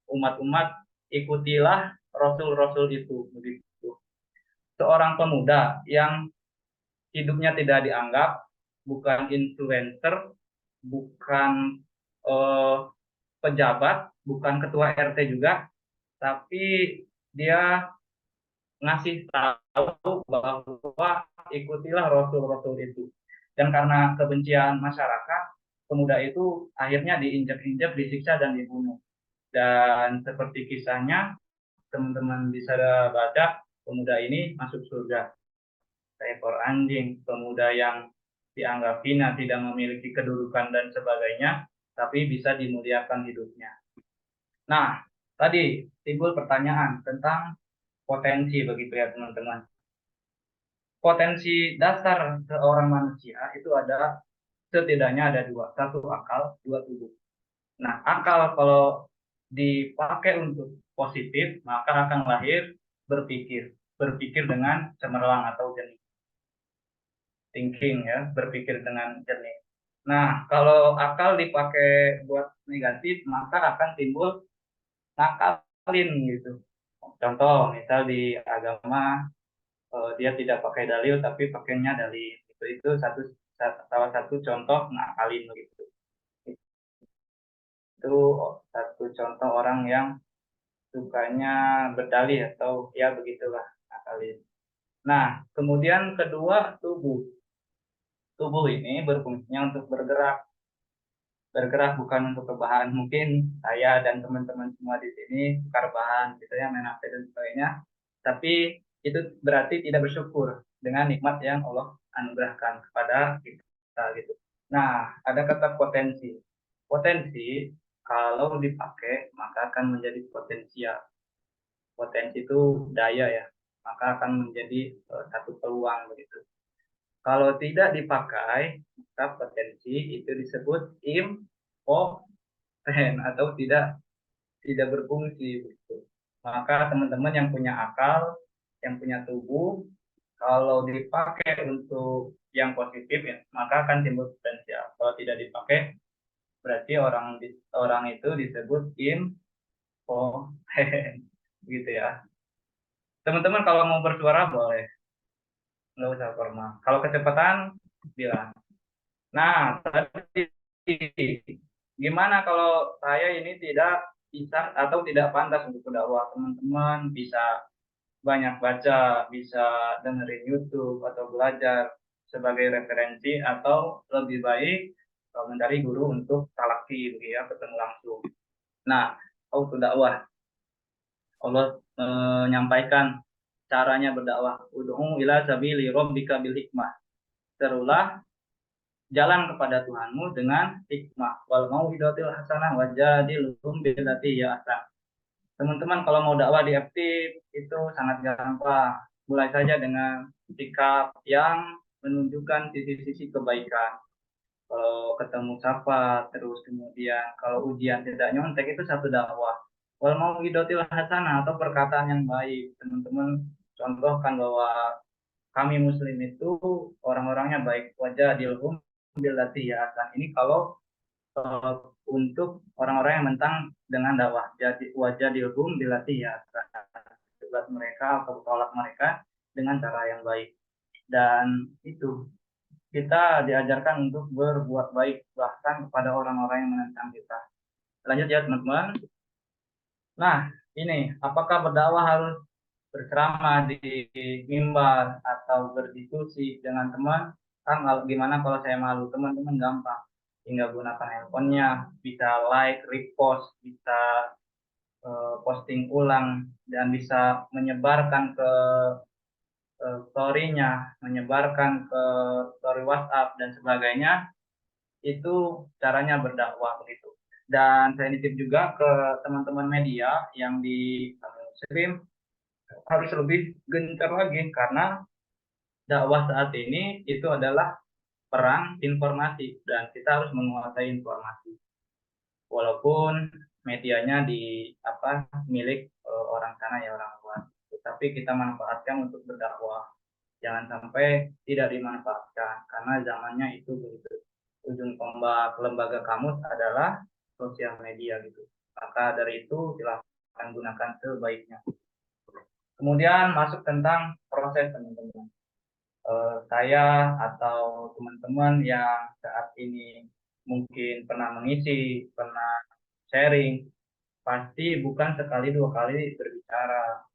umat-umat, ikutilah rasul-rasul itu, begitu. Seorang pemuda yang hidupnya tidak dianggap, bukan influencer, bukan pejabat, bukan ketua RT juga, tapi dia ngasih tahu bahwa ikutilah rasul-rasul itu. Dan karena kebencian masyarakat, pemuda itu akhirnya diinjak-injak, disiksa, dan dibunuh. Dan seperti kisahnya, teman-teman bisa baca, pemuda ini masuk surga. Seekor anjing, pemuda yang dianggap hina, tidak memiliki kedudukan dan sebagainya, tapi bisa dimuliakan hidupnya. Nah, tadi timbul pertanyaan tentang potensi, begitu ya teman-teman. Potensi dasar seorang manusia itu ada, setidaknya ada dua, satu akal, dua tubuh. Nah, akal kalau dipakai untuk positif, maka akan lahir berpikir dengan cemerlang atau jernih. Thinking ya, berpikir dengan jernih. Nah, kalau akal dipakai buat negatif, maka akan timbul nakalin gitu. Contoh, misal di agama dia tidak pakai dalil tapi pakainya dalil. Itu salah satu contoh nakalin gitu. Itu satu contoh orang yang sukanya berdalih atau ya begitulah nakalin. Nah, kemudian kedua, tubuh. Tubuh ini berfungsinya untuk bergerak bukan untuk rebahan. Mungkin saya dan teman-teman semua di sini suka rebahan, gitu ya, main HP dan sebagainya. Tapi itu berarti tidak bersyukur dengan nikmat yang Allah anugerahkan kepada kita, gitu. Nah, ada kata potensi. Potensi kalau dipakai maka akan menjadi potensial. Potensi itu daya ya, maka akan menjadi satu peluang, begitu. Kalau tidak dipakai, maka potensi itu disebut impoten atau tidak berfungsi. Begitu. Maka teman-teman yang punya akal, yang punya tubuh, kalau dipakai untuk yang positif ya, maka akan timbul potensial. Kalau tidak dipakai, berarti orang itu disebut impoten, gitu ya. Teman-teman kalau mau bersuara boleh, nggak usah formal. Kalau kecepatan bilang. Nah, tadi gimana kalau saya ini tidak bisa atau tidak pantas untuk berdakwah? Teman-teman bisa banyak baca, bisa dengerin YouTube atau belajar sebagai referensi, atau lebih baik mencari guru untuk talaki, begitu ya, ketemu langsung. Nah, untuk dakwah, Allah menyampaikan caranya berdakwah. Ud'u ila sabili rabbika bil hikmah. Serulah jalan kepada Tuhanmu dengan hikmah. Wal mau'izatil hasanah wajadilhum billati hiya ahsan. Teman-teman kalau mau dakwah di FT itu sangat gampang. Mulai saja dengan sikap yang menunjukkan sisi-sisi kebaikan. Kalau ketemu sapa, terus kemudian kalau ujian tidak nyontek, itu satu dakwah. Wal mau'izatil hasanah atau perkataan yang baik. Teman-teman contohkan bahwa kami muslim itu orang-orangnya baik, wajadilhum billati hiya ahsan. Ini kalau untuk orang-orang yang mentang dengan dakwah, jadi wajadilhum billati hiya ahsan. Buat mereka atau tolak mereka dengan cara yang baik. Dan itu kita diajarkan untuk berbuat baik bahkan kepada orang-orang yang menentang kita. Lanjut ya teman-teman. Nah, ini apakah berdakwah harus berceramah di mimbar atau berdiskusi dengan teman? Kan gimana kalau saya malu? Teman-teman gampang, tinggal gunakan handphonenya, bisa like, repost, bisa posting ulang, dan bisa menyebarkan ke story-nya, menyebarkan ke story WhatsApp dan sebagainya. Itu caranya berdakwah, begitu. Dan saya nitip juga ke teman-teman media yang di Muslim, harus lebih gencar lagi, karena dakwah saat ini itu adalah perang informasi dan kita harus menguasai informasi. Walaupun medianya di milik orang sana ya, orang luar. Tapi kita manfaatkan untuk berdakwah. Jangan sampai tidak dimanfaatkan karena zamannya itu begitu. Ujung tombak lembaga kamus adalah sosial media gitu. Maka dari itu silahkan gunakan sebaiknya. Kemudian masuk tentang proses teman-teman. Saya atau teman-teman yang saat ini mungkin pernah mengisi, pernah sharing, pasti bukan sekali dua kali berbicara.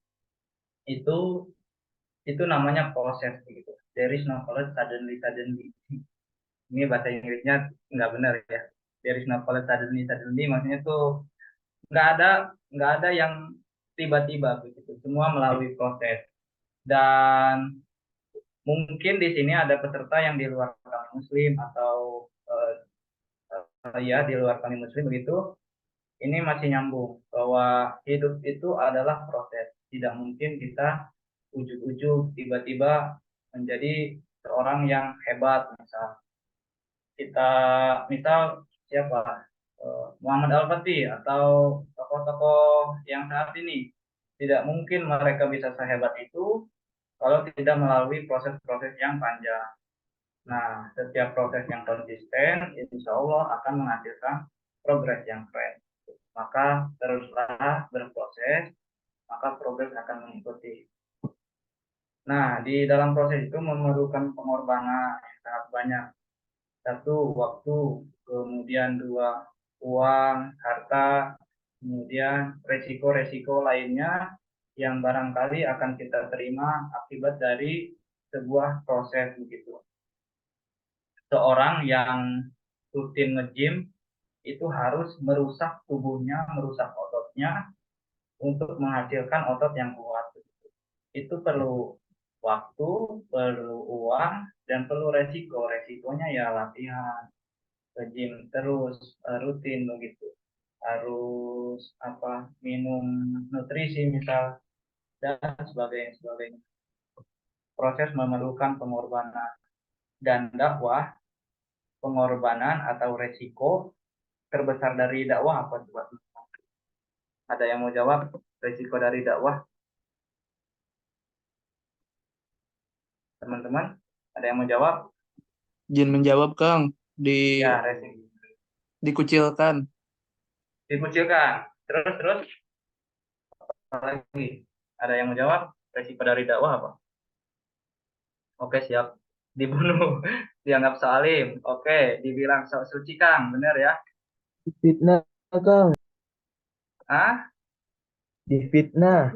Itu namanya proses gitu. There is no college suddenly. Ini bahasa Inggrisnya nggak benar ya. There is no college suddenly. Maksudnya tuh nggak ada yang tiba-tiba begitu. Semua melalui proses. Dan mungkin di sini ada peserta yang di luar kami muslim atau ya di luar kami muslim begitu. Ini masih nyambung bahwa hidup itu adalah proses. Tidak mungkin kita ujuk-ujuk tiba-tiba menjadi seorang yang hebat. Misal siapa, Muhammad Al-Fatih atau tokoh-tokoh yang saat ini, tidak mungkin mereka bisa sehebat itu kalau tidak melalui proses-proses yang panjang. Nah, setiap proses yang konsisten, insya Allah akan menghasilkan progres yang keren. Maka teruslah berproses, maka progres akan mengikuti. Nah, di dalam proses itu memerlukan pengorbanan yang sangat banyak. Satu, waktu, kemudian dua, uang, harta, kemudian resiko-resiko lainnya yang barangkali akan kita terima akibat dari sebuah proses begitu. Seorang yang rutin nge-gym itu harus merusak tubuhnya, merusak ototnya untuk menghasilkan otot yang kuat. Itu perlu waktu, perlu uang, dan perlu resiko. Resikonya ya latihan, nge-gym terus, rutin begitu. Harus minum nutrisi misal, dan sebagainya. Proses memerlukan pengorbanan. Dan dakwah, pengorbanan atau resiko terbesar dari dakwah apa coba? Ada yang mau jawab resiko dari dakwah? Teman-teman, ada yang mau jawab? Izin menjawab, Kang. Ya, resiko. Dikucilkan. Dikucilkan. Terus apa lagi? Ada yang mau jawab? Resiko dari dakwah apa? Oke, siap. Dibunuh, dianggap salim. Oke, dibilang sok suci, Kang. Benar ya? Difitnah, Kang. Ah? Difitnah.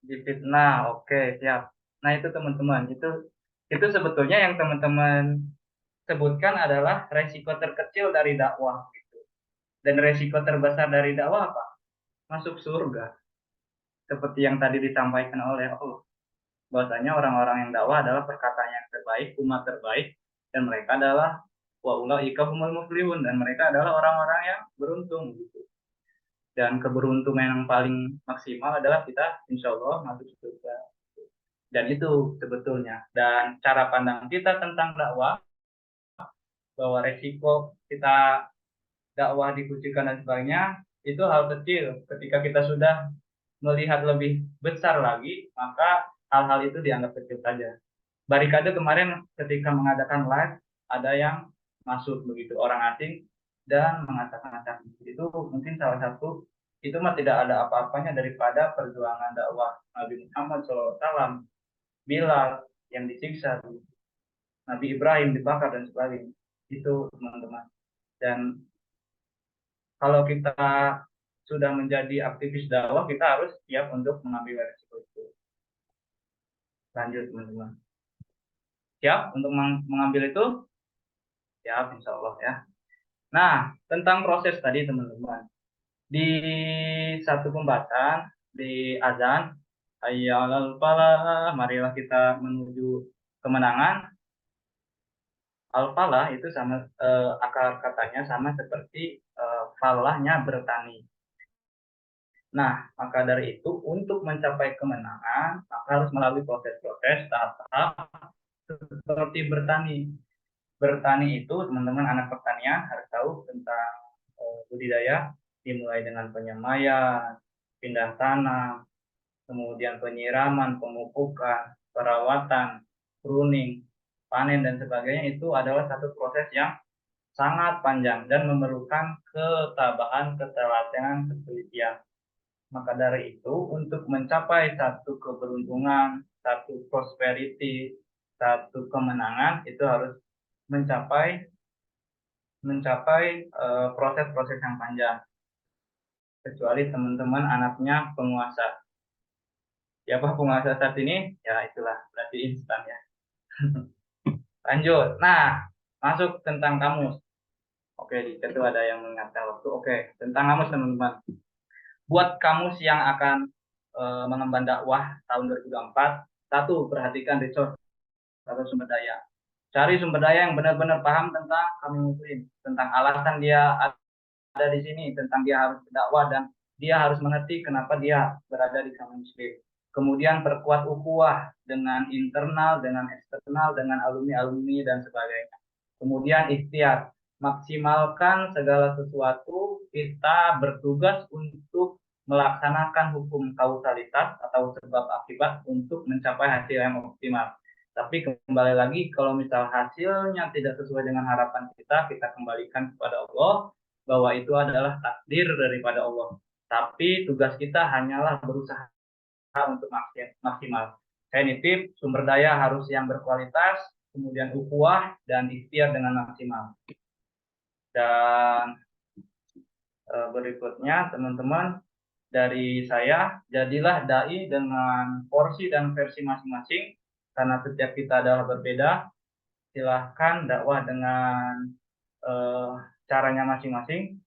Difitnah. Oke, siap. Nah, itu teman-teman. Itu sebetulnya yang teman-teman sebutkan adalah resiko terkecil dari dakwah. Gitu. Dan resiko terbesar dari dakwah apa? Masuk surga. Seperti yang tadi disampaikan oleh Allah. Bahwasanya orang-orang yang dakwah adalah perkataan yang terbaik, umat terbaik, dan mereka adalah wa ulaika humul muflihun, dan mereka adalah orang-orang yang beruntung gitu. Dan keberuntungan yang paling maksimal adalah kita insya Allah masuk surga. Dan itu sebetulnya. Dan cara pandang kita tentang dakwah, bahwa resiko kita dakwah dikucilkan dan sebagainya, itu hal kecil. Ketika kita sudah melihat lebih besar lagi, maka hal-hal itu dianggap kecil saja. Barikade kemarin ketika mengadakan live, ada yang masuk begitu, orang asing, dan mengatakan itu mungkin salah satu, itu mah tidak ada apa-apanya daripada perjuangan dakwah Nabi Muhammad SAW, Bilal yang disiksa, Nabi Ibrahim dibakar dan sebagainya. Itu teman-teman. Dan kalau kita sudah menjadi aktivis dakwah, kita harus siap untuk mengambil resiko itu. Lanjut teman-teman. Siap untuk mengambil itu? Siap insya Allah ya. Nah, tentang proses tadi teman-teman. Di satu pembahasan, di azan, hayya 'alal falah, marilah kita menuju kemenangan. Al-falah itu sama akar katanya sama seperti falahnya bertani. Nah, maka dari itu untuk mencapai kemenangan, maka harus melalui proses-proses tahap-tahap seperti bertani. Bertani itu teman-teman anak pertanian harus tahu tentang budidaya. dimulai dengan penyemaian, pindah tanam, kemudian penyiraman, pemupukan, perawatan, pruning, panen, dan sebagainya. Itu adalah satu proses yang sangat panjang dan memerlukan ketabahan, ketelatenan, ketelitian. Maka dari itu, untuk mencapai satu keberuntungan, satu prosperity, satu kemenangan, itu harus mencapai proses-proses yang panjang. Kecuali teman-teman anaknya penguasa. Siapa penguasa saat ini? Ya itulah, berarti instan ya. Lanjut. Nah, masuk tentang kamus. Oke, itu ada yang mengingatkan waktu. Oke, tentang kamus teman-teman. Buat kamus yang akan mengemban dakwah tahun 2024, satu, perhatikan resource atau sumber daya. Cari sumber daya yang benar-benar paham tentang kami muslim, tentang alasan dia ada di sini, tentang dia harus berdakwah, dan dia harus mengerti kenapa dia berada di kami muslim. Kemudian perkuat ukhuwah dengan internal, dengan eksternal, dengan alumni-alumni dan sebagainya. Kemudian ikhtiar, maksimalkan segala sesuatu, kita bertugas untuk melaksanakan hukum kausalitas atau sebab akibat untuk mencapai hasil yang optimal. Tapi kembali lagi, kalau misal hasilnya tidak sesuai dengan harapan kita kembalikan kepada Allah, bahwa itu adalah takdir daripada Allah. Tapi tugas kita hanyalah berusaha untuk maksimal. Saya nitip, sumber daya harus yang berkualitas, kemudian ukhuwah dan ikhtiar dengan maksimal. Dan berikutnya, teman-teman, dari saya, jadilah dai dengan porsi dan versi masing-masing, karena setiap kita adalah berbeda. Silahkan dakwah dengan caranya masing-masing.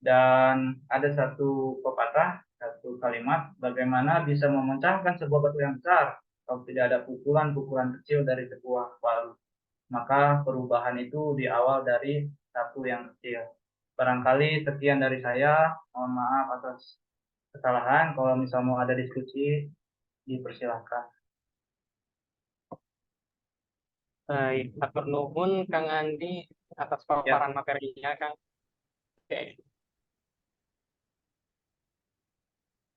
Dan ada satu pepatah, satu kalimat, bagaimana bisa memecahkan sebuah batu yang besar kalau tidak ada pukulan-pukulan kecil dari sebuah palu. Maka perubahan itu diawal dari satu yang kecil. Barangkali sekian dari saya. Mohon maaf atas kesalahan. Kalau misal mau ada diskusi, dipersilahkan. Baik, atur nuhun Kang Andi atas paparan materinya, Kang.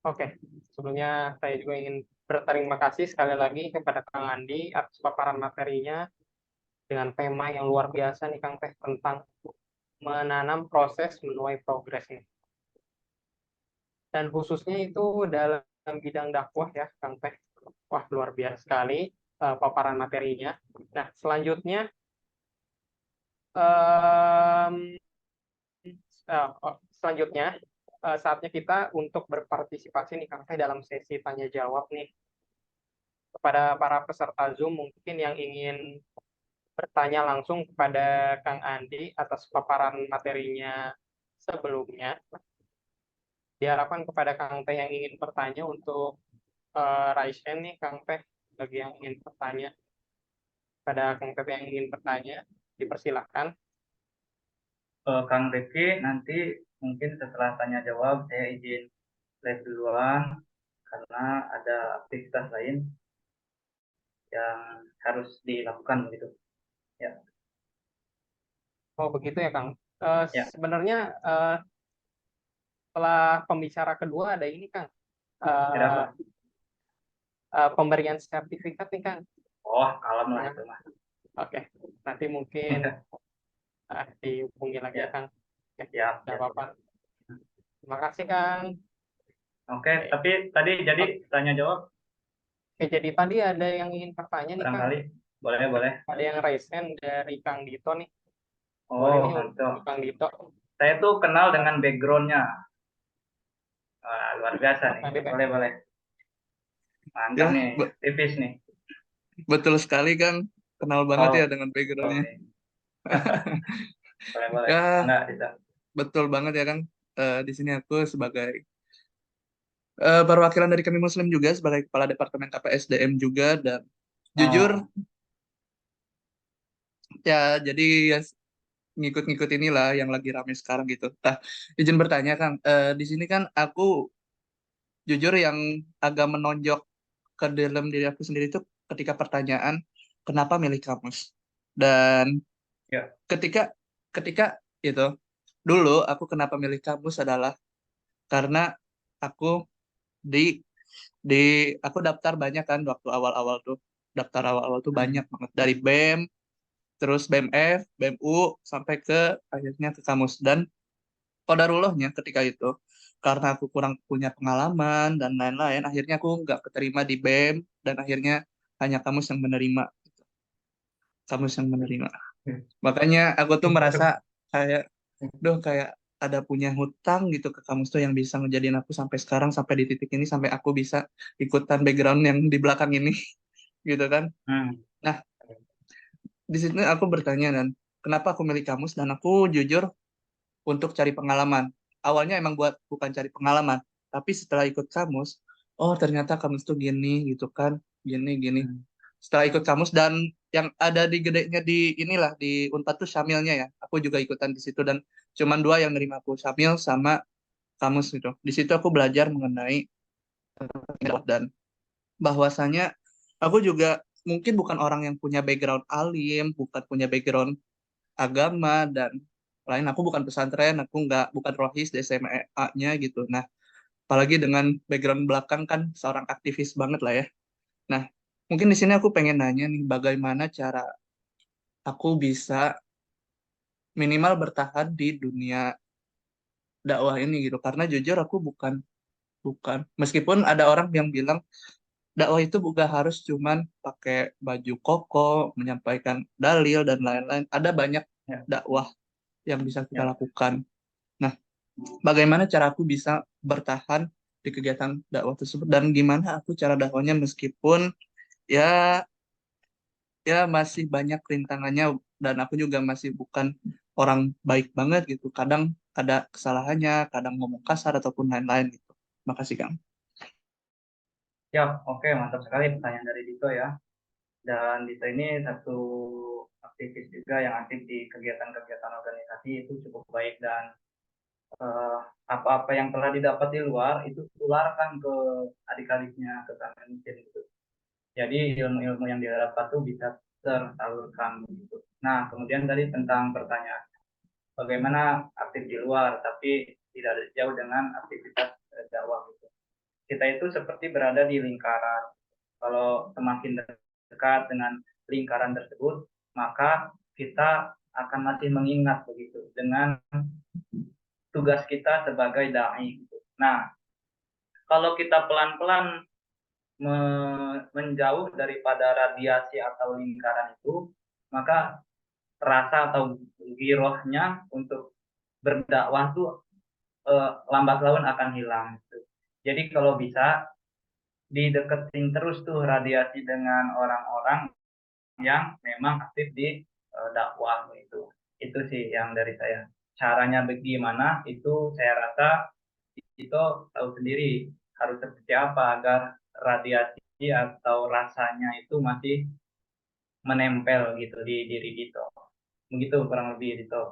Oke, sebelumnya saya juga ingin berterima kasih sekali lagi kepada Kang Andi atas paparan materinya dengan tema yang luar biasa nih Kang Teh, tentang menanam proses menuai progres nih. Dan khususnya itu dalam bidang dakwah ya Kang Teh. Wah, luar biasa sekali paparan materinya. Nah, selanjutnya saatnya kita untuk berpartisipasi nih Kang Teh dalam sesi tanya jawab nih. Kepada para peserta Zoom mungkin yang ingin bertanya langsung kepada Kang Andi atas paparan materinya sebelumnya. Diharapkan kepada Kang Teh yang ingin bertanya untuk raise hand nih Kang Teh, bagi yang ingin bertanya. Pada Kang Teh yang ingin bertanya, dipersilahkan. Kang Rifki, nanti mungkin setelah tanya jawab saya izin live duluan karena ada aktivitas lain yang harus dilakukan begitu. Ya. Oh begitu ya Kang. Ya. Sebenarnya setelah pembicara kedua ada ini Kang. Pemberian sertifikat nih Kang. Oh, kalem lah itu mah. Oke, nanti mungkin dihubungi lagi ya Kang. Ya, tidak apa-apa. Terima kasih Kang. Oke, tapi tadi jadi tanya jawab. Oke, jadi tadi ada yang ingin bertanya nih Barangkali. Kang. Boleh. Ada yang raise hand dari Kang Dito nih. Oh, untuk Kang Dito. Saya tuh kenal dengan backgroundnya. Luar biasa nih. Boleh. Mantap Ya, nih, tipis nih. Betul sekali Kang, kenal banget ya dengan backgroundnya. Boleh. Ya, Enggak, bisa. betul banget ya Kang. Di sini aku sebagai perwakilan dari kami Muslim juga, sebagai kepala departemen KPSDM juga, dan jujur ya jadi ya, ngikut-ngikut inilah yang lagi ramai sekarang gitu. Nah, izin bertanya Kang, di sini kan aku jujur yang agak menonjok ke dalam diri aku sendiri itu ketika pertanyaan kenapa milih kamus. Dan ketika itu dulu aku kenapa milih kamus adalah karena aku di aku daftar banyak kan waktu awal-awal tuh. Daftar awal-awal tuh banyak banget dari BEM, terus BMF, BMU sampai ke akhirnya ke kamus. Dan qadarullohnya ketika itu karena aku kurang punya pengalaman dan lain-lain, akhirnya aku nggak keterima di BEM dan akhirnya hanya kamus yang menerima. Kamus yang menerima. Makanya aku tuh merasa kayak, kayak ada punya hutang gitu ke kamus tuh yang bisa ngejadiin aku sampai sekarang, sampai di titik ini, sampai aku bisa ikutan background yang di belakang ini, gitu kan. Nah, di sini aku bertanya dan kenapa aku milih kamus, dan aku jujur untuk cari pengalaman. Awalnya emang bukan cari pengalaman, tapi setelah ikut kamus, oh ternyata kamus tuh gini gitu kan, gini. Setelah ikut kamus dan yang ada di gedenya di inilah di Unpad tuh Syamilnya ya, aku juga ikutan di situ dan cuman dua yang nerima aku, Syamil sama kamus gitu. Di situ aku belajar mengenai dakwah dan bahwasanya aku juga mungkin bukan orang yang punya background alim, bukan punya background agama dan lain. Aku bukan pesantren, aku bukan rohis di SMA-nya gitu. Nah, apalagi dengan background belakang kan seorang aktivis banget lah ya. Nah, mungkin di sini aku pengen nanya nih, bagaimana cara aku bisa minimal bertahan di dunia dakwah ini gitu. Karena jujur aku bukan bukan meskipun ada orang yang bilang dakwah itu bukan harus cuman pakai baju koko, menyampaikan dalil dan lain-lain. Ada banyak dakwah yang bisa kita lakukan. Nah, bagaimana cara aku bisa bertahan di kegiatan dakwah tersebut dan gimana aku cara dakwahnya meskipun ya masih banyak rintangannya dan aku juga masih bukan orang baik banget gitu. Kadang ada kesalahannya, kadang ngomong kasar ataupun lain-lain gitu. Makasih Kang. Ya, oke, mantap sekali pertanyaan dari Dito ya. Dan Dito ini satu aktivis juga yang aktif di kegiatan-kegiatan organisasi, itu cukup baik, dan apa-apa yang telah didapat di luar itu tularkan ke adik-adiknya, ke kalian gitu. Jadi ilmu-ilmu yang didapat tuh bisa tersalurkan gitu. Nah, kemudian tadi tentang pertanyaan bagaimana aktif di luar tapi tidak jauh dengan aktivitas dakwah gitu. Kita itu seperti berada di lingkaran. Kalau semakin dekat dengan lingkaran tersebut, maka kita akan masih mengingat begitu dengan tugas kita sebagai dai. Nah, kalau kita pelan-pelan menjauh daripada radiasi atau lingkaran itu, maka rasa atau girohnya untuk berdakwah tuh lambat laun akan hilang. Jadi kalau bisa dideketin terus tuh radiasi dengan orang-orang yang memang aktif di dakwah itu. Itu sih yang dari saya. Caranya bagaimana itu saya rasa itu tahu sendiri harus seperti apa agar radiasi atau rasanya itu masih menempel gitu di diri gitu. Begitu kurang lebih itu.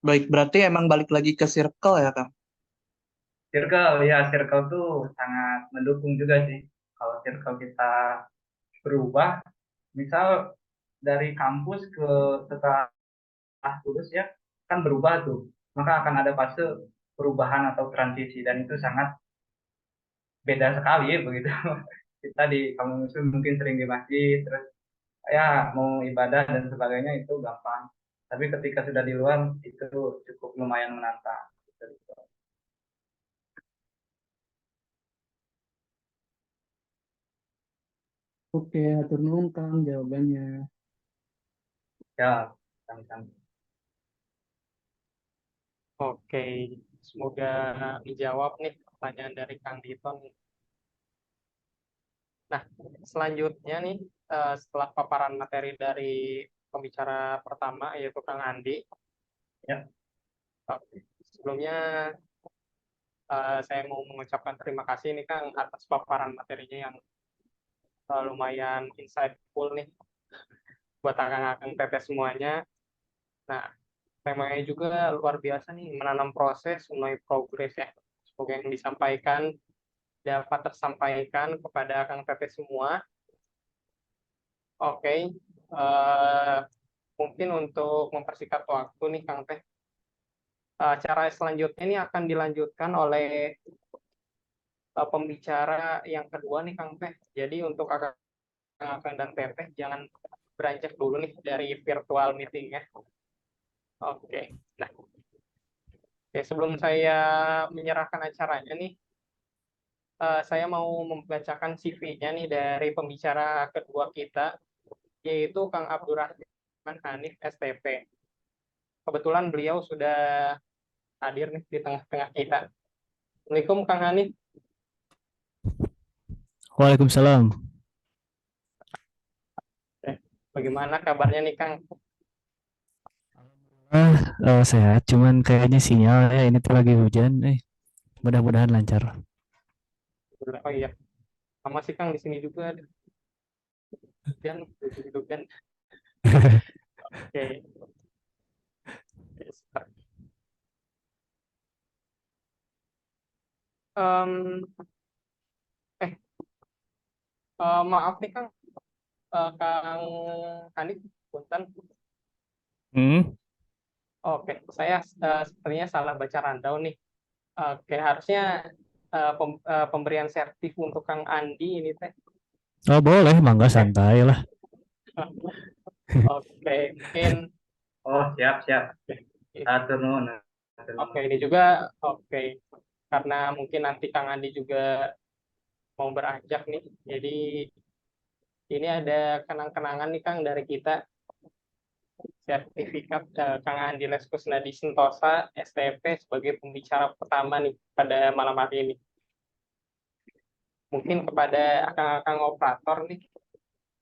Baik, berarti emang balik lagi ke circle ya Kang? Circle tuh sangat mendukung juga sih. Kalau circle kita berubah, misal dari kampus ke setelah lulus ya, kan berubah tuh. Maka akan ada fase perubahan atau transisi, dan itu sangat beda sekali begitu. Kita di kampus mungkin sering di masjid, terus ya mau ibadah dan sebagainya itu gampang. Tapi ketika sudah di luar itu cukup lumayan menantang. Oke, atur nuhun Kang jawabannya. Ya, sami-sami. Oke, semoga dijawab nih pertanyaan dari Kang Diton. Nah, selanjutnya nih, setelah paparan materi dari pembicara pertama, yaitu Kang Andi, Ya. sebelumnya saya mau mengucapkan terima kasih nih Kang atas paparan materinya yang lumayan insightful nih buat akang-akang teteh semuanya. Nah, temanya juga luar biasa nih, menanam proses, menuai progres ya. Semoga yang disampaikan dapat tersampaikan kepada akang teteh semua. Oke, mungkin untuk mempersingkat waktu nih Kang Teh, Acara selanjutnya ini akan dilanjutkan oleh pembicara yang kedua nih Kang Teh. Jadi untuk Akang dan Teteh jangan beranjak dulu nih dari virtual meeting ya. Oke. Nah, oke, sebelum saya menyerahkan acaranya nih, saya mau membacakan CV-nya nih dari pembicara kedua kita, yaitu Kang Abdurrahman Hanif STP. Kebetulan beliau sudah hadir nih di tengah-tengah kita. Assalamualaikum Kang Hanif. Waalaikumsalam. Bagaimana kabarnya nih Kang? Sehat, cuman kayaknya sinyal ya ini tuh lagi hujan. Mudah-mudahan lancar. Oh iya, sama sih Kang di sini juga ada hujan, hujan. Oke. Em, maaf nih Kang, Kang Hanif, punten. Hmm? Oke, saya sepertinya salah baca rundown nih. Oke, harusnya pemberian sertif untuk Kang Andi ini teh. Oh boleh, mangga santai lah. Oke, mungkin Oh, siap. Atur nuhun. oke ini juga oke karena mungkin nanti Kang Andi juga mau beranjak nih. Jadi ini ada kenang-kenangan nih Kang dari kita sertifikat Kang Andi Leskusnadi Sentosa STP sebagai pembicara pertama nih pada malam hari ini. Mungkin kepada akang-akang operator nih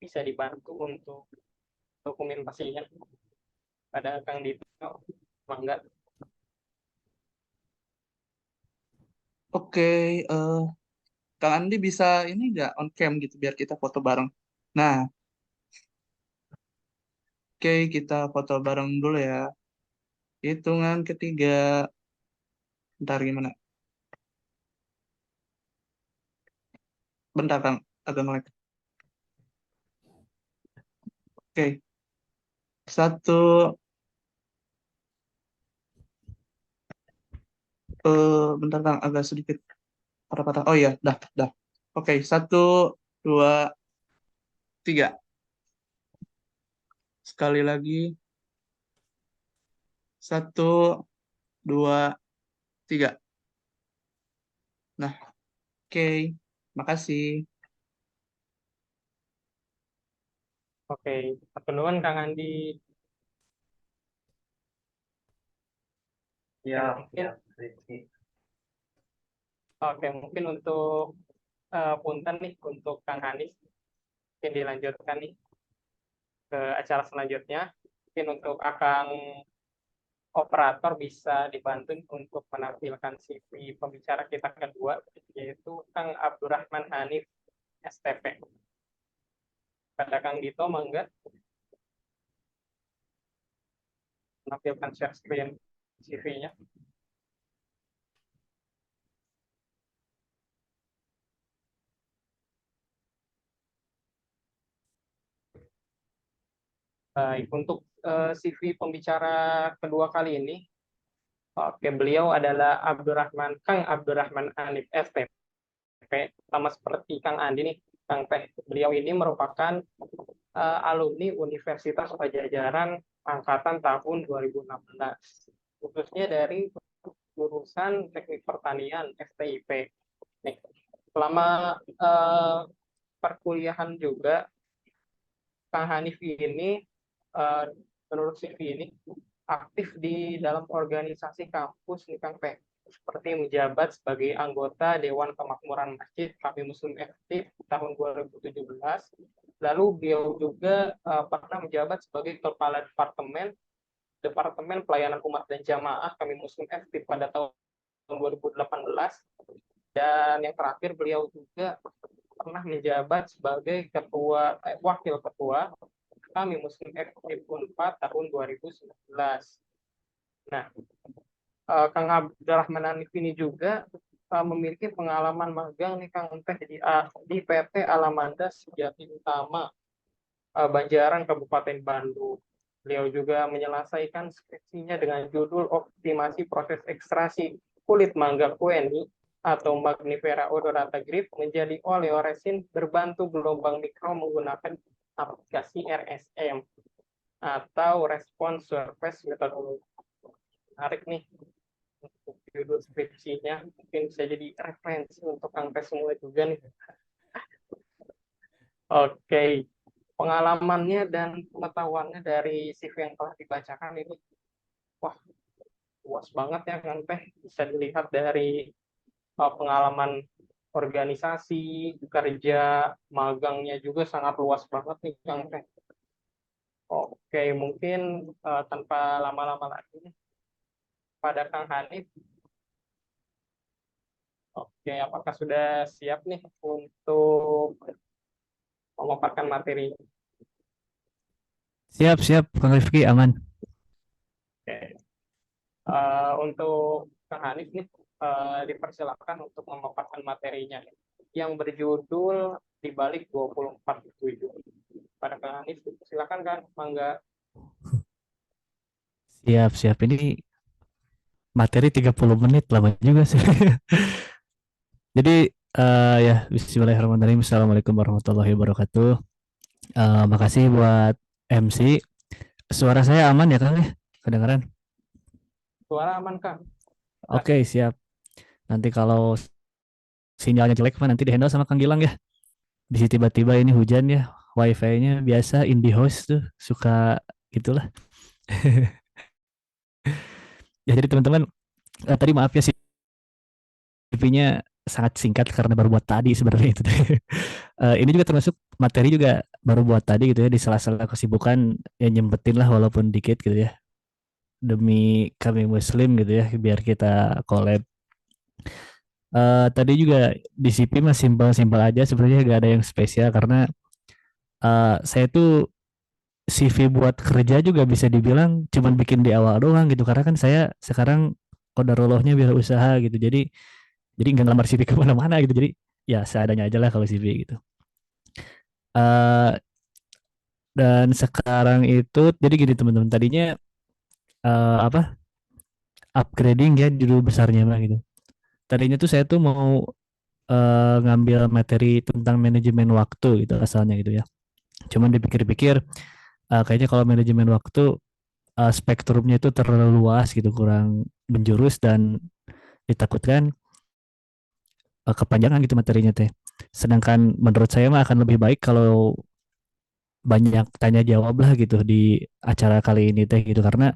bisa dibantu untuk dokumentasinya pada Kang Dito. Mangga. Oke, Kang Andi bisa ini nggak on cam gitu biar kita foto bareng. Nah, oke kita foto bareng dulu ya. Hitungan ketiga. Bentar gimana? Bentar Kang, agak ngelag. Oke, satu, bentar Kang, agak sedikit patah-patah. Oh iya, dah. Oke, satu, dua, tiga. Sekali lagi, satu, dua, tiga. Nah, oke, makasih. Oke, penuhan Kang Andi. Ya, Mungkin Rizky. oke mungkin untuk punten nih untuk Kang Hanis mungkin dilanjutkan nih ke acara selanjutnya. Mungkin untuk akang operator bisa dibantu untuk menampilkan CV pembicara kita kedua yaitu Kang Abdurrahman Hanif STP. Pada Kang Dito mangga menampilkan share screen CV-nya. Baik, untuk CV pembicara kedua kali ini, oke, beliau adalah Kang Abdurrahman Hanif STP, sama seperti Kang Andi nih, Kang Teh. Beliau ini merupakan alumni Universitas Pajajaran angkatan tahun 2016, khususnya dari jurusan Teknik Pertanian STIP. Nih, selama perkuliahan juga, Kang Hanif ini menurut CV ini aktif di dalam organisasi kampus nih Kang Teh, seperti menjabat sebagai anggota Dewan Kemakmuran Masjid Kami Muslim Aktif tahun 2017. Lalu beliau juga pernah menjabat sebagai Kepala Departemen Pelayanan Umat dan Jamaah Kami Muslim Aktif pada tahun 2018. Dan yang terakhir beliau juga pernah menjabat sebagai wakil ketua Kami Muslim Aktif Unpad tahun 2019. Nah, Kang Abdurrahman Hanif ini juga memiliki pengalaman magang nih Kang Teh di PT Alamanda Sejati Utama Banjaran Kabupaten Bandung. Beliau juga menyelesaikan skripsinya dengan judul Optimasi Proses Ekstraksi Kulit Mangga Kueni atau Magnifera odorata grip menjadi oleoresin berbantu gelombang mikro menggunakan aplikasi RSM atau Response Surface Methodology. Menarik nih untuk judul skripsinya, mungkin bisa jadi referensi untuk angka semua juga nih. Oke, pengalamannya dan pengetahuannya dari CV yang telah dibacakan ini, wah, luas banget ya Kang Teh. Bisa dilihat dari pengalaman organisasi, kerja, magangnya juga sangat luas banget nih Kang Teh. Oke, mungkin tanpa lama-lama lagi pada Kang Hanif. Oke, apakah sudah siap nih untuk memaparkan materi? Siap, Kang Rifki, aman. Oke. Untuk Kang Hanif nih, dipersilakan untuk memaparkan materinya yang berjudul Di Balik 24/7. Pada Kang Hanif, silakan Kang, mangga. Siap. Ini materi 30 menit, lama juga sih. Jadi, ya, bismillahirrahmanirrahim. Assalamualaikum warahmatullahi wabarakatuh. Makasih buat MC. Suara saya aman ya, Kang? Ya? Kedengaran? Suara aman, Kang. Oke, siap. Nanti kalau sinyalnya jelek, nanti di-handle sama Kang Gilang ya. Bisa tiba-tiba ini hujan ya. Wifi-nya biasa IndiHost tuh suka gitulah. Ya, jadi teman-teman, tadi maaf ya CV-nya sangat singkat karena baru buat tadi sebenarnya itu. Ini juga termasuk materi juga baru buat tadi gitu ya, di sela-sela kesibukan ya, nyempetin lah walaupun dikit gitu ya, demi kami muslim gitu ya, biar kita collab. Tadi juga di CV mah simpel-simpel aja sebenarnya, gak ada yang spesial karena saya tuh CV buat kerja juga bisa dibilang cuman bikin di awal doang gitu, karena kan saya sekarang kodarolohnya biar usaha gitu, jadi nggak ngelamar CV kemana-mana gitu, jadi ya seadanya aja lah kalau CV gitu. Eh, dan sekarang itu jadi gini teman-teman, tadinya apa, upgrading ya judul besarnya mah gitu. Tadinya tuh saya tuh mau ngambil materi tentang manajemen waktu gitu asalnya gitu ya. Cuman dipikir-pikir kayaknya kalau manajemen waktu spektrumnya itu terlalu luas gitu, kurang menjurus, dan ditakutkan kepanjangan gitu materinya teh. Sedangkan menurut saya mah akan lebih baik kalau banyak tanya jawab lah gitu di acara kali ini teh gitu, karena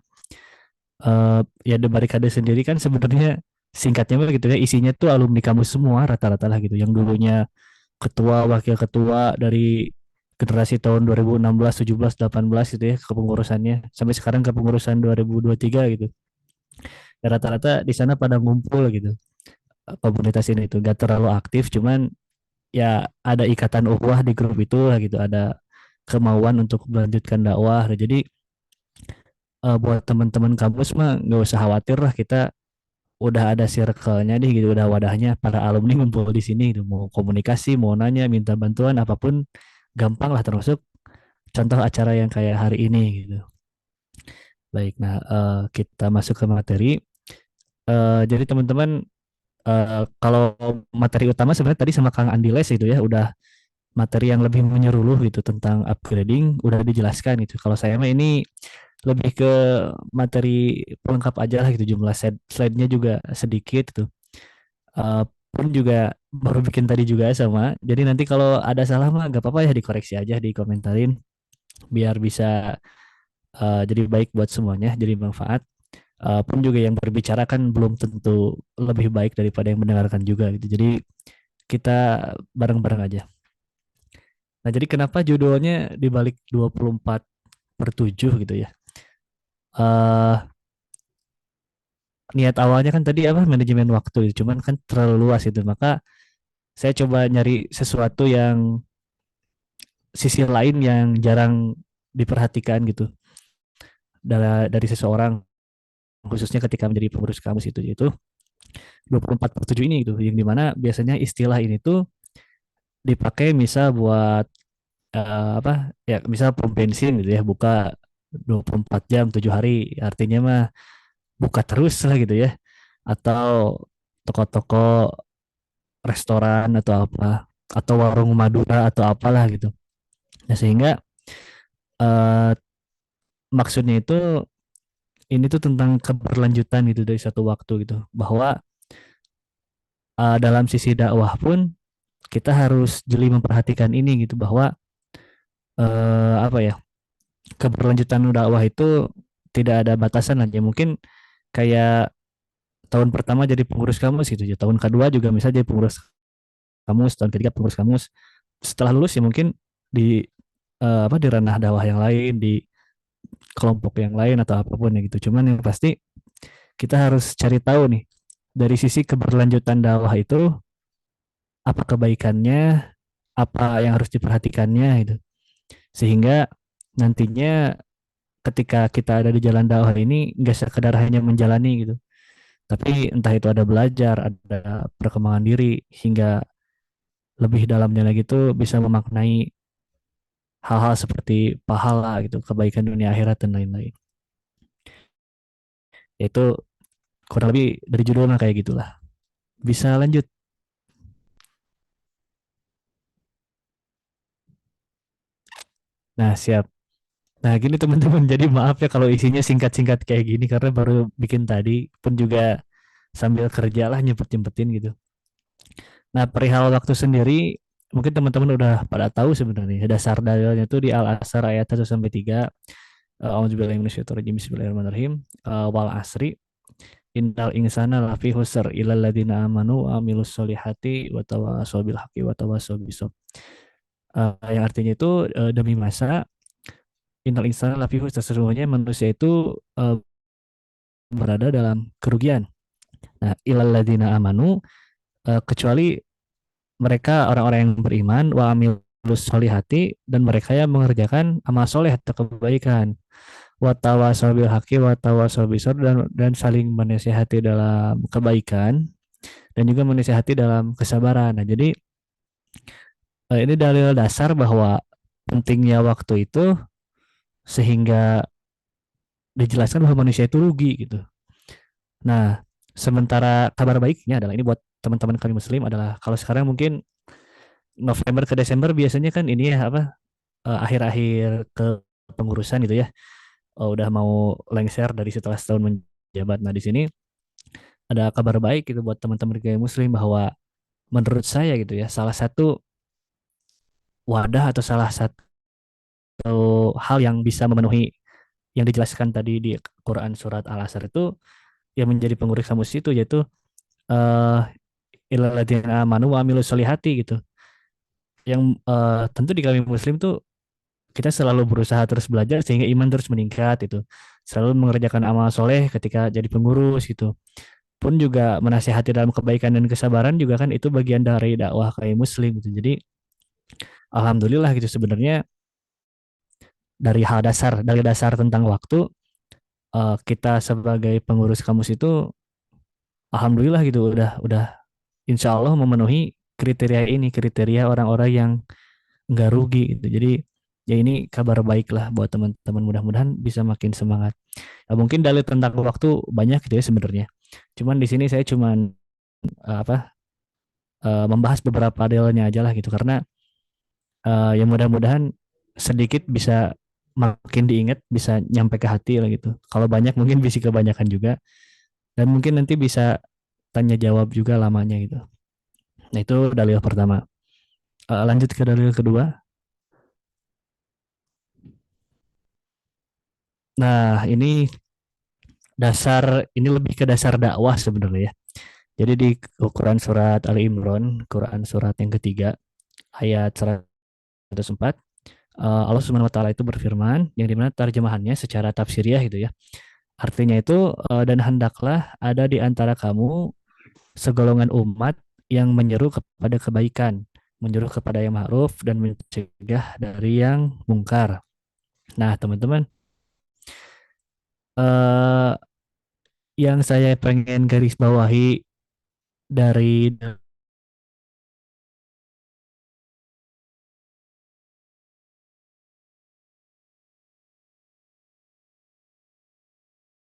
ya The Barikade sendiri kan sebenarnya singkatnya mah gitu ya, isinya tuh alumni kampus semua rata-rata lah gitu, yang dulunya ketua, wakil ketua dari generasi tahun 2016, 17, 18 gitu ya, kepengurusannya sampai sekarang kepengurusan 2023 gitu. Ya, rata-rata di sana pada ngumpul gitu. Komunitas ini tuh gak terlalu aktif, cuman ya ada ikatan ukhuwah di grup itu lah gitu, ada kemauan untuk melanjutkan dakwah. Jadi buat teman-teman kampus mah nggak usah khawatir lah, kita udah ada circle-nya nih gitu, udah wadahnya para alumni ngumpul di sini gitu. Mau komunikasi, mau nanya, minta bantuan apapun gampang lah, termasuk contoh acara yang kayak hari ini gitu. Baik, nah kita masuk ke materi. Jadi teman-teman, kalau materi utama sebenarnya tadi sama Kang Andiles itu ya, udah materi yang lebih menyeluruh gitu tentang upgrading udah dijelaskan gitu. Kalau saya mah ini lebih ke materi pelengkap aja lah gitu, jumlah slide-nya juga sedikit gitu. Pun juga baru bikin tadi juga sama. Jadi nanti kalau ada salah mah gak apa-apa ya, dikoreksi aja, dikomentarin biar bisa jadi baik buat semuanya, jadi manfaat. Pun juga yang berbicara kan belum tentu lebih baik daripada yang mendengarkan juga gitu. Jadi kita bareng-bareng aja. Nah, jadi kenapa judulnya Di Balik 24/7 gitu ya? Niat awalnya kan tadi apa, manajemen waktu, cuman kan terlalu luas itu, maka saya coba nyari sesuatu yang sisi lain yang jarang diperhatikan gitu dari seseorang, khususnya ketika menjadi pengurus kampus itu, yaitu 24/7 ini gitu, yang dimana biasanya istilah ini tuh dipakai misal buat apa ya, misal pom bensin gitu ya, buka 24 jam 7 hari, artinya mah buka terus lah gitu ya, atau toko-toko restoran atau apa, atau warung Madura atau apalah gitu. Nah, sehingga eh, maksudnya itu ini tuh tentang keberlanjutan gitu dari satu waktu gitu, bahwa dalam sisi dakwah pun kita harus jeli memperhatikan ini gitu, bahwa apa ya, keberlanjutan dakwah itu tidak ada batasan aja. Mungkin kayak tahun pertama jadi pengurus kamus gitu ya, tahun kedua juga misalnya jadi pengurus kamus, tahun ketiga pengurus kamus. Setelah lulus ya mungkin di apa, di ranah dakwah yang lain, di kelompok yang lain atau apapun ya gitu. Cuman yang pasti kita harus cari tahu nih dari sisi keberlanjutan dakwah itu apa kebaikannya, apa yang harus diperhatikannya gitu. Sehingga nantinya ketika kita ada di jalan dakwah ini nggak sekedar hanya menjalani gitu, tapi entah itu ada belajar, ada perkembangan diri, hingga lebih dalamnya lagi tuh bisa memaknai hal-hal seperti pahala gitu, kebaikan dunia akhirat dan lain-lain. Yaitu kurang lebih dari judulnya kayak gitulah. Bisa lanjut. Nah, siap. Nah, gini teman-teman, jadi maaf ya kalau isinya singkat-singkat kayak gini karena baru bikin tadi pun juga sambil kerja lah nyempet-nyempetin gitu. Nah, perihal waktu sendiri mungkin teman-teman udah pada tahu sebenarnya dasar dalilnya itu di Al-Asr ayat 1 sampai 3. A'udzubillahi minasyaitonir bismillahirrahmanirrahim. Wal asri innal insana lafi husr illal ladzina amanu wa amilus solihati wa tawassaw bil haqqi wa tawassaw bis sabr. Yang artinya itu demi masa innal insana lafi husr, sesungguhnya manusia itu berada dalam kerugian. Nah, illal ladzina amanu, kecuali mereka orang-orang yang beriman, wa amilus solihati, dan mereka yang mengerjakan amal soleh atau kebaikan, wa tawassaw bil haqqi wa tawassaw bis sabr, dan saling menasihati dalam kebaikan dan juga menasihati dalam kesabaran. Nah, jadi ini dalil dasar bahwa pentingnya waktu itu, sehingga dijelaskan bahwa manusia itu rugi gitu. Nah, sementara kabar baiknya adalah ini buat teman-teman kami muslim adalah kalau sekarang mungkin November ke Desember biasanya kan ini ya apa, akhir-akhir ke pengurusan gitu ya. Udah mau lengser dari setelah setahun menjabat. Nah, di sini ada kabar baik gitu buat teman-teman kami muslim, bahwa menurut saya gitu ya, salah satu wadah atau salah satu hal yang bisa memenuhi yang dijelaskan tadi di Quran surat Al-Asr itu yang menjadi pengurus kamus itu, yaitu eh illalladzina amanu wa amilus solihati gitu. Yang tentu di kami muslim tuh kita selalu berusaha terus belajar sehingga iman terus meningkat itu. Selalu mengerjakan amal soleh ketika jadi pengurus gitu. Pun juga menasihati dalam kebaikan dan kesabaran juga kan itu bagian dari dakwah kayak muslim gitu. Jadi alhamdulillah gitu sebenarnya dari hal dasar, dari dasar tentang waktu, kita sebagai pengurus kamus itu alhamdulillah gitu udah insya Allah memenuhi kriteria ini, kriteria orang-orang yang nggak rugi gitu. Jadi ya ini kabar baik lah buat teman-teman, mudah-mudahan bisa makin semangat. Nah, mungkin dalil tentang waktu banyak gitu ya sebenarnya. Cuman di sini saya cuman apa, membahas beberapa dalilnya aja lah gitu, karena ya mudah-mudahan sedikit bisa makin diingat, bisa nyampe ke hati lah gitu. Kalau banyak mungkin bisa kebanyakan juga, dan mungkin nanti bisa tanya jawab juga lamanya gitu. Nah, itu dalil pertama. Lanjut ke dalil kedua. Nah, ini ini lebih ke dasar dakwah sebenarnya ya. Jadi di Quran surat Ali Imran, Quran surat yang ketiga, ayat 104, Allah Subhanahu wa taala itu berfirman, yang dimana terjemahannya secara tafsiriah gitu ya. Artinya itu dan hendaklah ada di antara kamu segolongan umat yang menyeru kepada kebaikan, menyeru kepada yang ma'ruf dan mencegah dari yang mungkar. Nah, teman-teman, eh yang saya pengen garis bawahi dari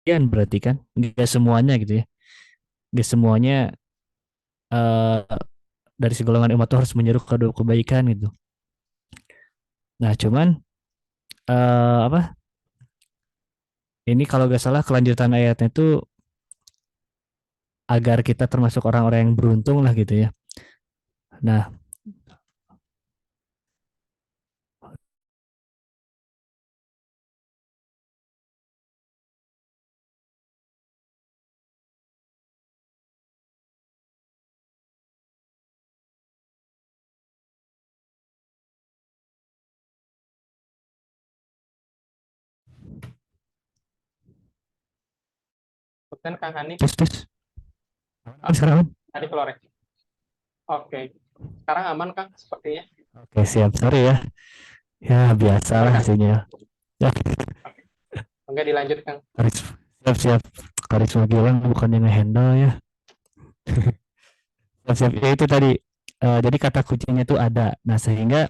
berarti kan nggak semuanya gitu ya, nggak semuanya eh, dari segolongan umat itu harus menyeru ke kebaikan gitu. Nah cuman apa ini kalau nggak salah kelanjutan ayatnya itu agar kita termasuk orang-orang yang beruntung lah gitu ya. Nah Kemudian Kang Hanif, terus sekarang aman? tadi keluar ya? Oke, sekarang aman Kang sepertinya. Oke siap, sorry ya, ya biasalah Silakan. hasilnya ya. Enggak dilanjut Kang. Siap siap, Karisma Gilang bukan yang ngehandle ya. Siap siap ya itu tadi. Jadi kata kuncinya itu ada, nah sehingga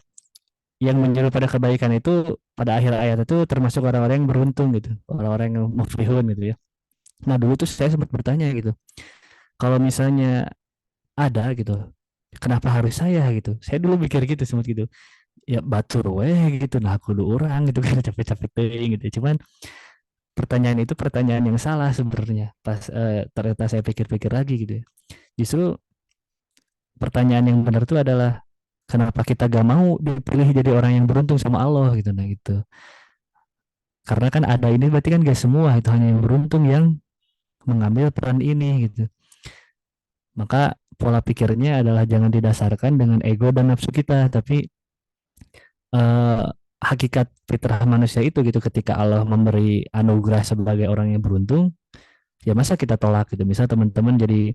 yang menyeru pada kebaikan itu pada akhir ayat itu termasuk orang-orang yang beruntung gitu, orang-orang yang muflihun gitu ya. Nah dulu tuh saya sempat bertanya gitu, kalau misalnya ada gitu, kenapa harus saya gitu? Saya dulu mikir gitu sempat gitu, ya batur weh gitu, nah aku dulu orang gitu kan capek-capek teuing gitu. Cuman pertanyaan itu pertanyaan yang salah sebenarnya. Pas ternyata saya pikir-pikir lagi gitu ya. Justru pertanyaan yang benar itu adalah kenapa kita gak mau dipilih jadi orang yang beruntung sama Allah gitu, nah gitu. Karena kan ada ini berarti kan gak semua, itu hanya yang beruntung yang mengambil peran ini gitu. Maka pola pikirnya adalah jangan didasarkan dengan ego dan nafsu kita, tapi eh, hakikat fitrah manusia itu gitu, ketika Allah memberi anugerah sebagai orang yang beruntung, ya masa kita tolak gitu. Misal teman-teman jadi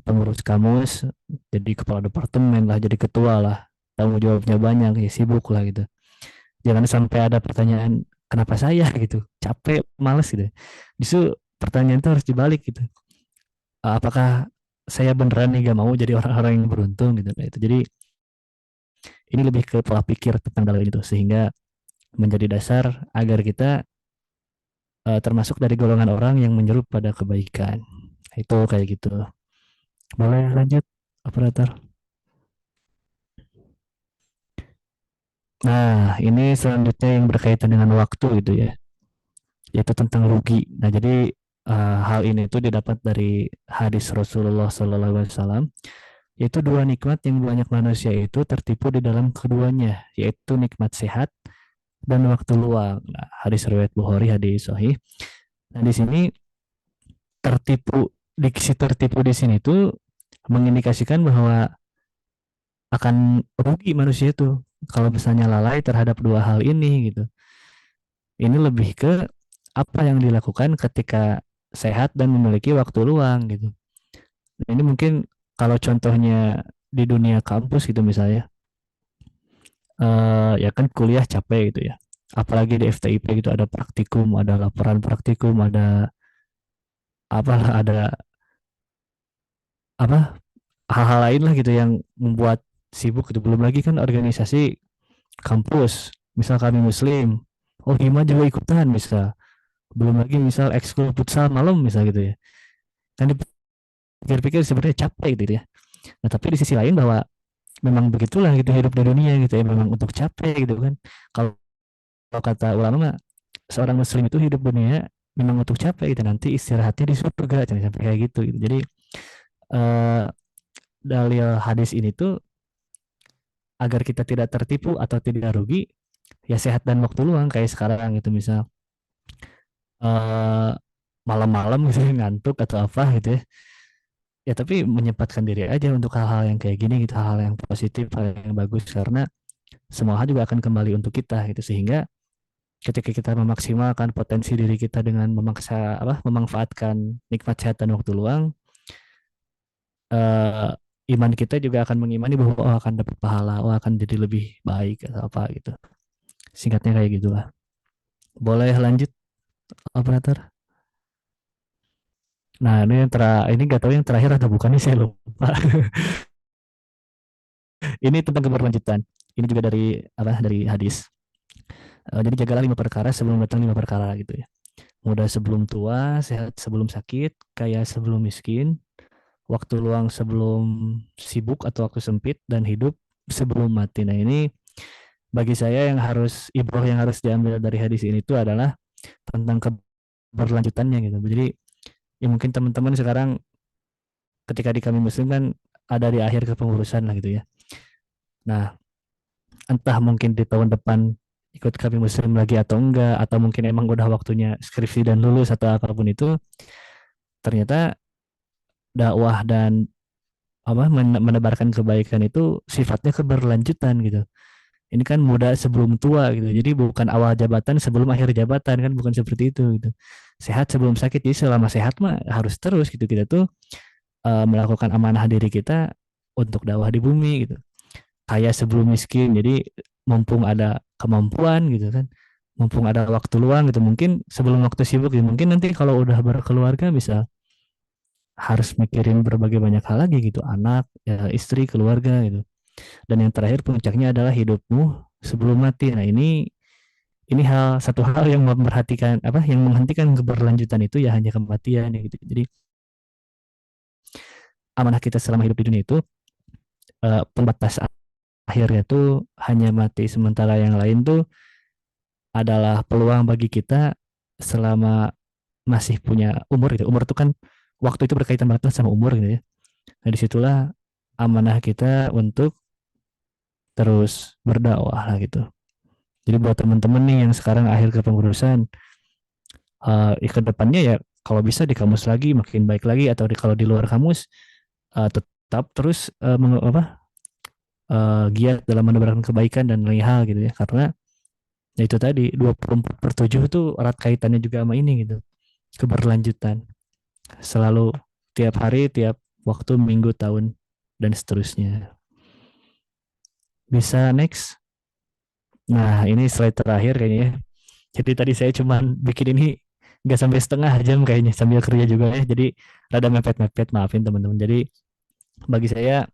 pengurus kamus, jadi kepala departemen lah, jadi ketua lah, tanggung jawabnya banyak, ya sibuk lah gitu. Jangan sampai ada pertanyaan kenapa saya gitu, capek, males gitu. Justru pertanyaan itu harus dibalik gitu. Apakah saya beneran nih gak mau jadi orang-orang yang beruntung gitu. Nah, itu jadi ini lebih ke pola pikir tentang dalam itu sehingga menjadi dasar agar kita termasuk dari golongan orang yang menyeru pada kebaikan. Itu kayak gitu. Boleh lanjut, operator? Nah, ini selanjutnya yang berkaitan dengan waktu gitu ya, yaitu tentang rugi. Nah, jadi hal ini tuh didapat dari hadis Rasulullah SAW, yaitu dua nikmat yang banyak manusia itu tertipu di dalam keduanya, yaitu nikmat sehat dan waktu luang. Nah, hadis riwayat Bukhari, hadis sahih. Nah, di sini diksi tertipu di sini tuh mengindikasikan bahwa akan rugi manusia itu kalau misalnya lalai terhadap dua hal ini gitu. Ini lebih ke apa yang dilakukan ketika sehat dan memiliki waktu luang gitu. Nah, ini mungkin kalau contohnya di dunia kampus gitu misalnya, ya kan kuliah capek gitu ya. Apalagi di FTIP gitu ada praktikum, ada laporan praktikum, ada apalah, ada apa hal-hal lain lah gitu yang membuat sibuk gitu. Belum lagi kan organisasi kampus, misal kami muslim, oh hima juga ikutan misal. Belum lagi misal ekskul futsal malam misal gitu ya. Kan dipikir-pikir sebenarnya capek gitu ya. Nah tapi di sisi lain bahwa memang begitulah gitu hidup di dunia gitu ya, memang untuk capek gitu kan. Kalau kata ulama seorang muslim itu hidup dunia memang untuk capek gitu, nanti istirahatnya di surga, jangan sampai kayak gitu, gitu. Jadi eh, dalil hadis ini tuh agar kita tidak tertipu atau tidak rugi, ya sehat dan waktu luang kayak sekarang gitu misal eh, malam-malam gitu ngantuk atau apa gitu ya. Ya tapi menyempatkan diri aja untuk hal-hal yang kayak gini gitu, hal-hal yang positif, hal yang bagus, karena semua hal juga akan kembali untuk kita gitu, sehingga ketika kita memaksimalkan potensi diri kita dengan memanfaatkan nikmat sehat dan waktu luang, eh, iman kita juga akan mengimani bahwa oh, akan dapat pahala, oh, akan jadi lebih baik atau apa gitu. Singkatnya kayak gitulah. Boleh lanjut, operator? Nah, ini gak tahu yang terakhir atau bukan, ini saya lupa. Ini tentang keberlanjutan. Ini juga dari hadis. Jadi jagalah 5 perkara sebelum datang 5 perkara gitu ya. muda sebelum tua, sehat sebelum sakit, kaya sebelum miskin, waktu luang sebelum sibuk atau waktu sempit, dan hidup sebelum mati. Nah, ini bagi saya yang harus ibrah yang harus diambil dari hadis ini itu adalah tentang keberlanjutannya gitu. Jadi ya mungkin teman-teman sekarang ketika di kami muslim kan ada di akhir kepengurusan lah gitu ya. Nah, entah mungkin di tahun depan ikut kami muslim lagi atau enggak, atau mungkin emang udah waktunya skripsi dan lulus atau apapun itu, ternyata dakwah dan menebarkan kebaikan itu sifatnya keberlanjutan gitu. Ini kan muda sebelum tua gitu. Jadi bukan awal jabatan sebelum akhir jabatan, kan bukan seperti itu gitu. Sehat sebelum sakit. Jadi selama sehat mah harus terus gitu, kita tuh melakukan amanah diri kita untuk dakwah di bumi gitu. Kaya sebelum miskin. Jadi mumpung ada kemampuan gitu kan. Mumpung ada waktu luang gitu. Mungkin sebelum waktu sibuk gitu. Mungkin nanti kalau udah berkeluarga bisa harus mikirin berbagai banyak hal lagi gitu. Anak, ya, istri, keluarga gitu. Dan yang terakhir puncaknya adalah hidupmu sebelum mati. Nah, ini satu hal yang memperhatikan yang menghentikan keberlanjutan itu ya hanya kematian ya gitu. Jadi amanah kita selama hidup di dunia itu pembatas akhirnya tuh hanya mati, sementara yang lain tuh adalah peluang bagi kita selama masih punya umur gitu. Umur itu kan waktu itu berkaitan banget sama umur gitu ya. Nah, disitulah amanah kita untuk terus berdakwah lah gitu. Jadi buat teman-teman nih yang sekarang akhir kepengurusan, ke depannya ya kalau bisa di kamus lagi makin baik lagi, atau kalau di luar kamus tetap terus giat dalam menebarkan kebaikan dan lain hal gitu ya, karena ya itu tadi 24/7 itu erat kaitannya juga sama ini gitu, keberlanjutan selalu, tiap hari, tiap waktu, minggu, tahun, dan seterusnya. Bisa next. Nah, ini slide terakhir kayaknya ya. Jadi tadi saya cuman bikin ini nggak sampai setengah jam kayaknya sambil kerja juga ya. Jadi rada mepet-mepet, maafin teman-teman. Jadi bagi saya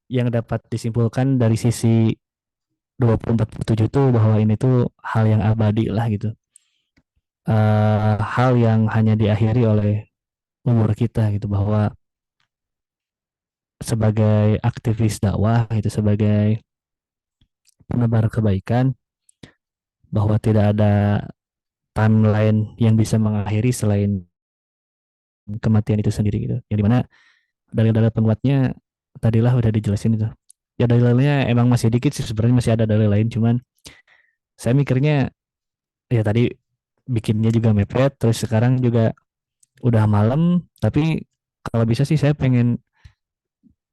yang dapat disimpulkan dari sisi 24/7 itu bahwa ini tuh hal yang abadi lah gitu. Hal yang hanya diakhiri oleh umur kita gitu, bahwa sebagai aktivis dakwah itu, sebagai penebar kebaikan, bahwa tidak ada timeline yang bisa mengakhiri selain kematian itu sendiri gitu. Yang dimana dalil-dalil penguatnya tadilah udah dijelasin itu. Ya dalilnya emang masih dikit sih sebenarnya, masih ada dalil lain, cuman saya mikirnya ya tadi bikinnya juga mepet, terus sekarang juga udah malam, tapi kalau bisa sih saya pengen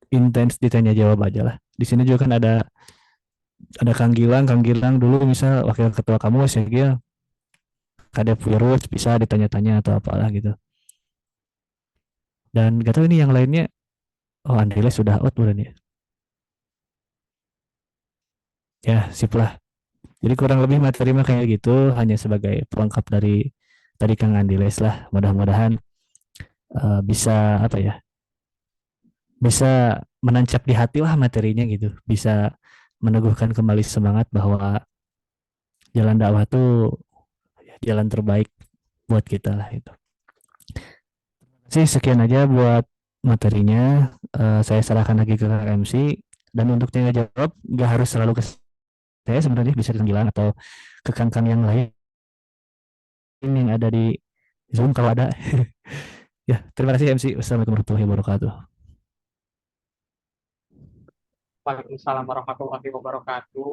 intens ditanya jawab aja lah. Di sini juga kan ada Kang Gilang dulu misal wakil ketua kamu ya, Kadep Virus bisa ditanya-tanya atau apalah gitu. Dan gak tahu ini yang lainnya, oh Andile sudah out bulan ya. Ya, sip lah. Jadi kurang lebih materi mah kayak gitu, hanya sebagai pelengkap dari tadi Kang Andiles lah. Mudah-mudahan bisa apa ya? Bisa menancap di hati lah materinya gitu. Bisa meneguhkan kembali semangat bahwa jalan dakwah itu jalan terbaik buat kita lah itu. Sih sekian aja buat materinya. Saya serahkan lagi ke Kang MC, dan untuk tanya jawab nggak harus selalu ke saya, sebenarnya bisa ke Gilang atau ke Kang yang lain yang ada di Zoom kalau ada. Ya, terima kasih MC. Wassalamualaikum warahmatullahi wabarakatuh. Waalaikumsalam warahmatullahi wabarakatuh.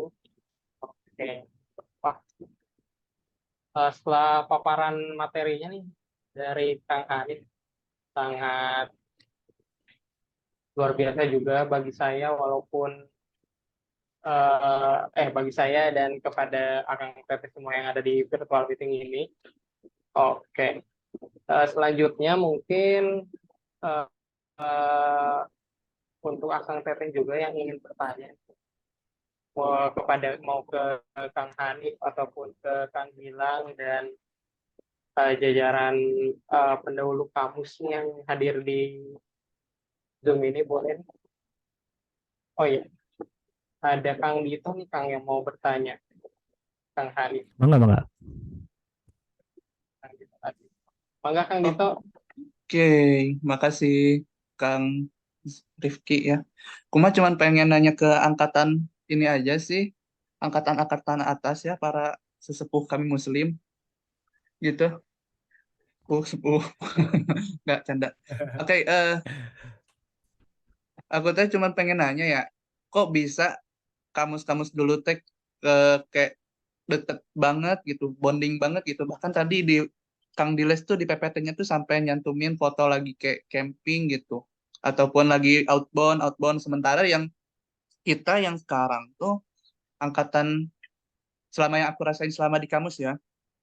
Oke. Wah, setelah paparan materinya nih dari Kang Hanif, sangat luar biasa juga bagi saya, walaupun bagi saya dan kepada Akang Teteh semua yang ada di virtual meeting ini. Oke. Selanjutnya mungkin uh, uh, untuk Akang Teteh juga yang ingin bertanya, mau ke Kang Hanif ataupun ke Kang Gilang dan jajaran pendahulu kamus yang hadir di Zoom ini, boleh. Oh iya, ada Kang Dito nih Kang yang mau bertanya. Kang Hanif. Bangga. Kang Dito tadi. Mangga Kang Dito. Oke, makasih Kang Rifki ya. Kuma cuman pengen nanya ke angkatan ini aja sih, angkatan-angkatan atas ya, para sesepuh kami Muslim gitu. Sepuh, nggak canda. Oke, aku teh cuman pengen nanya ya, kok bisa kamus-kamus dulu teh kayak deket banget gitu, bonding banget gitu. Bahkan tadi di Kang Diles tuh di PPT-nya tuh sampai nyantumin foto lagi kayak camping gitu, ataupun lagi outbound, outbound. Sementara yang kita yang sekarang tuh angkatan, selama yang aku rasain selama di kamus ya,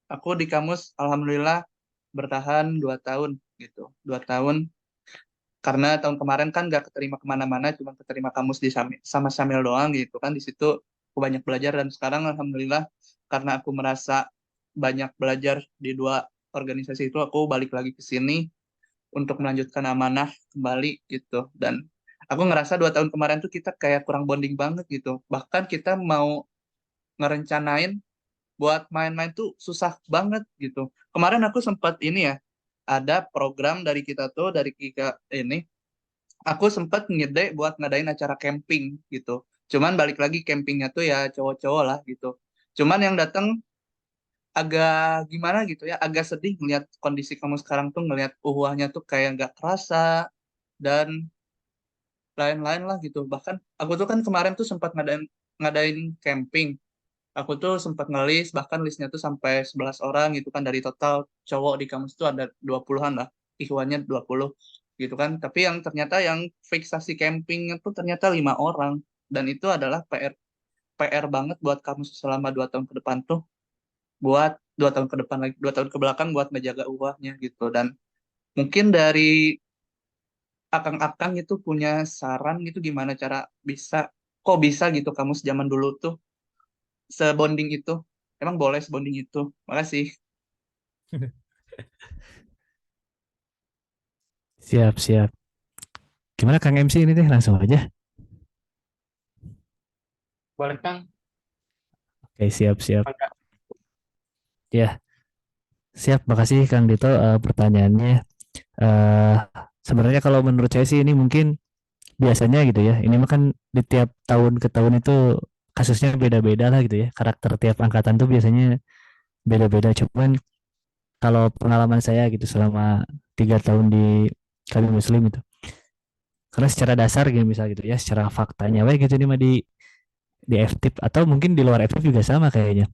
aku di kamus alhamdulillah bertahan 2 tahun gitu, 2 tahun. Karena tahun kemarin kan gak keterima kemana-mana, cuma keterima kamus di sama Samil doang gitu kan. Di situ aku banyak belajar, dan sekarang alhamdulillah karena aku merasa banyak belajar di 2 organisasi itu, aku balik lagi ke sini untuk melanjutkan amanah kembali gitu. Dan aku ngerasa 2 tahun kemarin tuh kita kayak kurang bonding banget gitu. Bahkan kita mau ngerencanain buat main-main tuh susah banget gitu. Kemarin aku sempat ini ya, ada program dari kita tuh, dari Kika ini, aku sempat ngide buat ngadain acara camping gitu. Cuman balik lagi campingnya tuh ya cowok-cowok lah gitu. Cuman yang datang agak gimana gitu ya, agak sedih ngeliat kondisi kamu sekarang tuh, ngeliat uhuahnya tuh kayak nggak kerasa dan lain-lain lah gitu. Bahkan aku tuh kan kemarin tuh sempat ngadain ngadain camping. Aku tuh sempat ngelis, bahkan listnya tuh sampai 11 orang gitu kan, dari total cowok di kampus tuh ada 20-an lah, ikhwannya 20 gitu kan. Tapi yang ternyata yang fiksasi campingnya tuh ternyata 5 orang, dan itu adalah PR banget buat kamu selama 2 tahun ke depan tuh, buat 2 tahun ke depan lagi, 2 tahun ke belakang, buat ngejaga uangnya gitu. Dan mungkin dari akang-akang itu punya saran gitu, gimana cara bisa, kok bisa gitu kamu zaman dulu tuh sebonding itu, emang boleh sebonding itu. Makasih. Siap, siap. Gimana Kang MC ini teh langsung aja. Boleh Kang? Oke, siap, siap. Mangga. Ya, siap. Makasih Kang Dito pertanyaannya. eh Sebenarnya kalau menurut saya sih ini mungkin biasanya gitu ya. Ini mah kan di tiap tahun ke tahun itu kasusnya beda-beda lah gitu ya. Karakter tiap angkatan tuh biasanya beda-beda. Cuman kalau pengalaman saya gitu selama 3 tahun di kami Muslim itu, karena secara dasar gitu misal gitu ya, secara faktanya baik gitu ini mah di FTIP atau mungkin di luar FTIP juga sama kayaknya.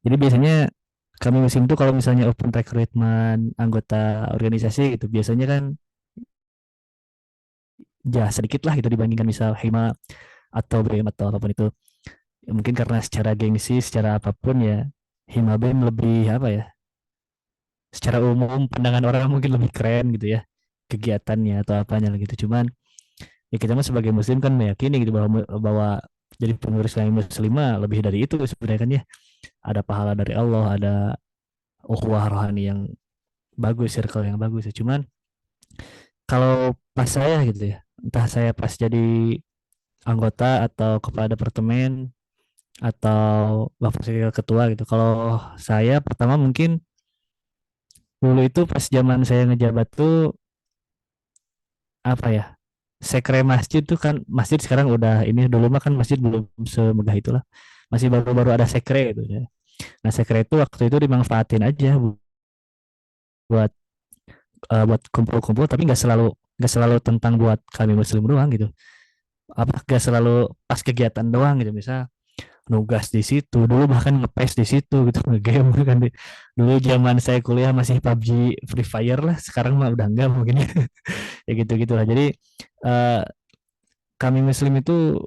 Jadi biasanya kami Muslim itu kalau misalnya open recruitment anggota organisasi gitu, biasanya kan ya sedikit lah gitu dibandingkan misal Hima atau BM atau apapun itu. Ya, mungkin karena secara gengsi, secara apapun ya Hima BM lebih apa ya? Secara umum pandangan orang mungkin lebih keren gitu ya kegiatannya atau apanya lah gitu. Cuman ya kita mah sebagai Muslim kan meyakini gitu bahwa jadi pengurus kami Muslimah lebih dari itu sebenarnya kan ya. Ada pahala dari Allah, ada ukhuwah rohani yang bagus, circle yang bagus ya. Cuman kalau pas saya gitu ya, entah saya pas jadi anggota atau kepala departemen atau bapak sekretariat ketua gitu. Kalau saya pertama mungkin dulu itu pas zaman saya ngejabat tuh apa ya? Sekre masjid tuh kan masjid sekarang udah ini dulu mah kan masjid belum semegah itulah. Masih baru-baru ada sekre gitu ya. Nah, sekre itu waktu itu dimanfaatin aja buat buat kumpul-kumpul tapi nggak selalu tentang buat kami muslim doang gitu. Apa nggak selalu pas kegiatan doang gitu. Misal nugas di situ dulu bahkan ngepes di situ gitu ngegame kan dulu zaman saya kuliah masih PUBG Free Fire lah sekarang mah udah enggak mungkin ya ya gitu gitulah jadi eh, kami muslim itu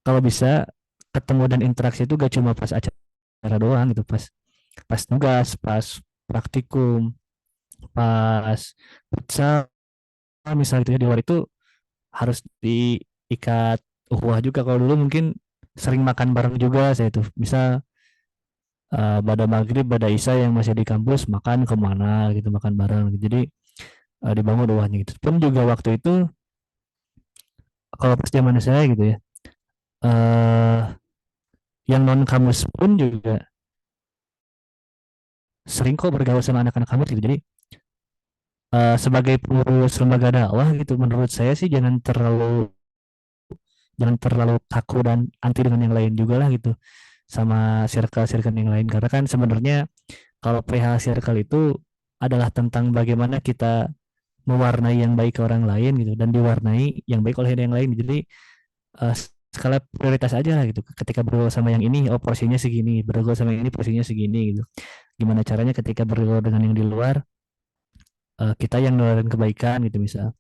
kalau bisa ketemu dan interaksi itu gak cuma pas acara doang gitu pas pas tugas pas praktikum pas futsal misalnya gitu ya di luar itu harus diikat ukhuwah juga kalau dulu mungkin sering makan bareng juga saya tuh bisa pada maghrib pada isya yang masih di kampus makan kemana gitu makan bareng gitu. Jadi dibangun ukhuwahnya gitu pun juga waktu itu kalau pas zaman saya gitu ya eh yang non kampus pun juga sering kok bergaul sama anak-anak kampus gitu. Jadi sebagai pengurus lembaga dakwah gitu, menurut saya sih jangan terlalu kaku dan anti dengan yang lain juga lah gitu, sama circle-circle yang lain, karena kan sebenarnya kalau PH circle itu adalah tentang bagaimana kita mewarnai yang baik ke orang lain gitu dan diwarnai yang baik oleh yang lain. Jadi skala prioritas aja lah gitu. Ketika bergaul sama yang ini, oh porsinya segini, bergaul sama yang ini porsinya segini gitu. Gimana caranya ketika bergaul dengan yang di luar, kita yang nularin kebaikan gitu misal.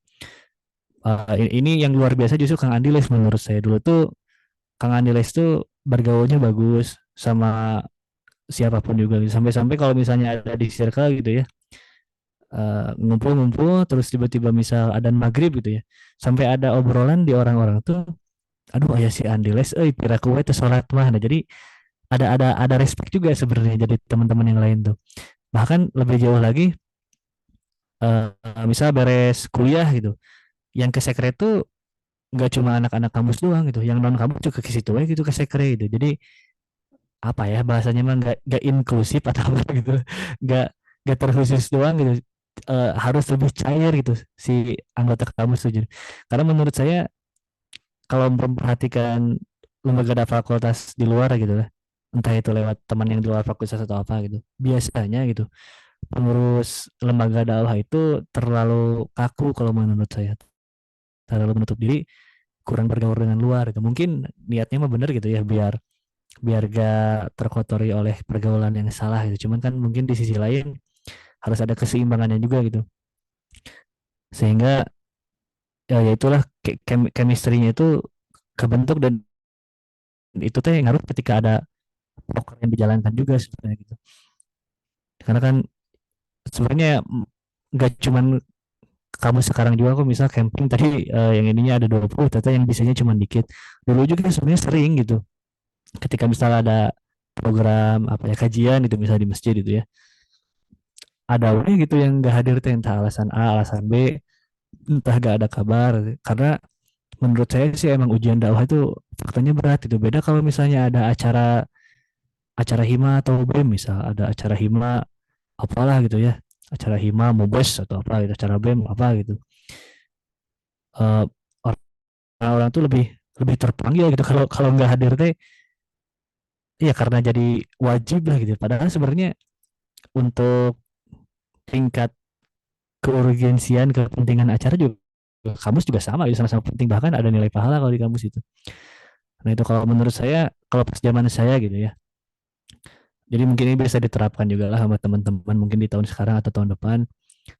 Ini yang luar biasa justru Kang Andiles menurut saya. Dulu tuh Kang Andiles tuh bergaulnya bagus sama siapapun juga gitu. Sampai-sampai kalau misalnya ada di circle gitu ya, ngumpul-ngumpul terus tiba-tiba misal adzan maghrib gitu ya, sampai ada obrolan di orang-orang tuh, aduh aya si Andiles pira kuwe teh salat mah. Nah, jadi ada respect juga sebenarnya jadi teman-teman yang lain tuh. Bahkan lebih jauh lagi, misal beres kuliah gitu, yang ke sekre tuh nggak cuma anak-anak kampus doang gitu, yang non kampus juga ke situ gitu, ke sekre gitu. Jadi apa ya bahasanya mah nggak inklusif atau apa gitu, nggak nggak terkhusus doang gitu. Harus lebih cair gitu si anggota kampus tuh. Karena menurut saya kalau memperhatikan lembaga dan fakultas di luar gitu lah, entah itu lewat teman yang di luar fakultas atau apa gitu, biasanya gitu pengurus lembaga dakwah itu terlalu kaku kalau menurut saya, terlalu menutup diri, kurang bergaul dengan luar gitu. Mungkin niatnya mah bener gitu ya, biar biar gak terkotori oleh pergaulan yang salah gitu. Cuman kan mungkin di sisi lain harus ada keseimbangannya juga gitu, sehingga ya itulah chemistry-nya itu kebentuk, dan itu teh ngaruh ketika ada proker yang dijalankan juga sebenarnya gitu. Karena kan sebenarnya nggak cuman kamu sekarang juga kok, misal camping tadi yang ininya ada 20, ternyata yang bisanya cuma dikit. Dulu juga sebenarnya sering gitu, ketika misalnya ada program apa ya, kajian itu misalnya di masjid itu ya, ada gitu yang nggak hadir teh, entah alasan A alasan B, entah gak ada kabar. Karena menurut saya sih emang ujian dakwah itu faktanya berat itu. Beda kalau misalnya ada acara acara hima atau BEM, misal ada acara hima apalah gitu ya, acara hima mubes atau apa gitu, acara BEM apa gitu, eh, orang-orang tuh lebih lebih terpanggil gitu. Kalau kalau nggak hadir teh ya karena jadi wajib lah gitu, padahal sebenarnya untuk tingkat keurgensian kepentingan acara juga kamus juga sama gitu, sama-sama penting, bahkan ada nilai pahala kalau di kamus itu. Nah itu kalau menurut saya, kalau pas zaman saya gitu ya, jadi mungkin ini bisa diterapkan juga lah sama teman-teman mungkin di tahun sekarang atau tahun depan,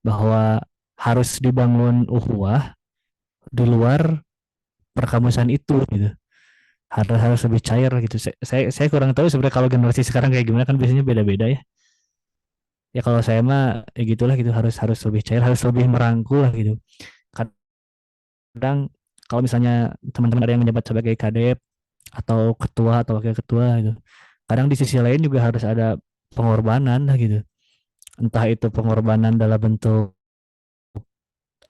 bahwa harus dibangun ukhuwah di luar perkamusan itu gitu. Harus lebih cair gitu. Saya kurang tahu sebenarnya kalau generasi sekarang kayak gimana, kan biasanya beda-beda ya. Ya kalau saya mah ya gitulah gitu, harus harus lebih cair, harus lebih merangkul lah gitu. Kadang kalau misalnya teman-teman ada yang menjabat sebagai kadep atau ketua atau wakil ketua gitu, kadang di sisi lain juga harus ada pengorbanan lah gitu. Entah itu pengorbanan dalam bentuk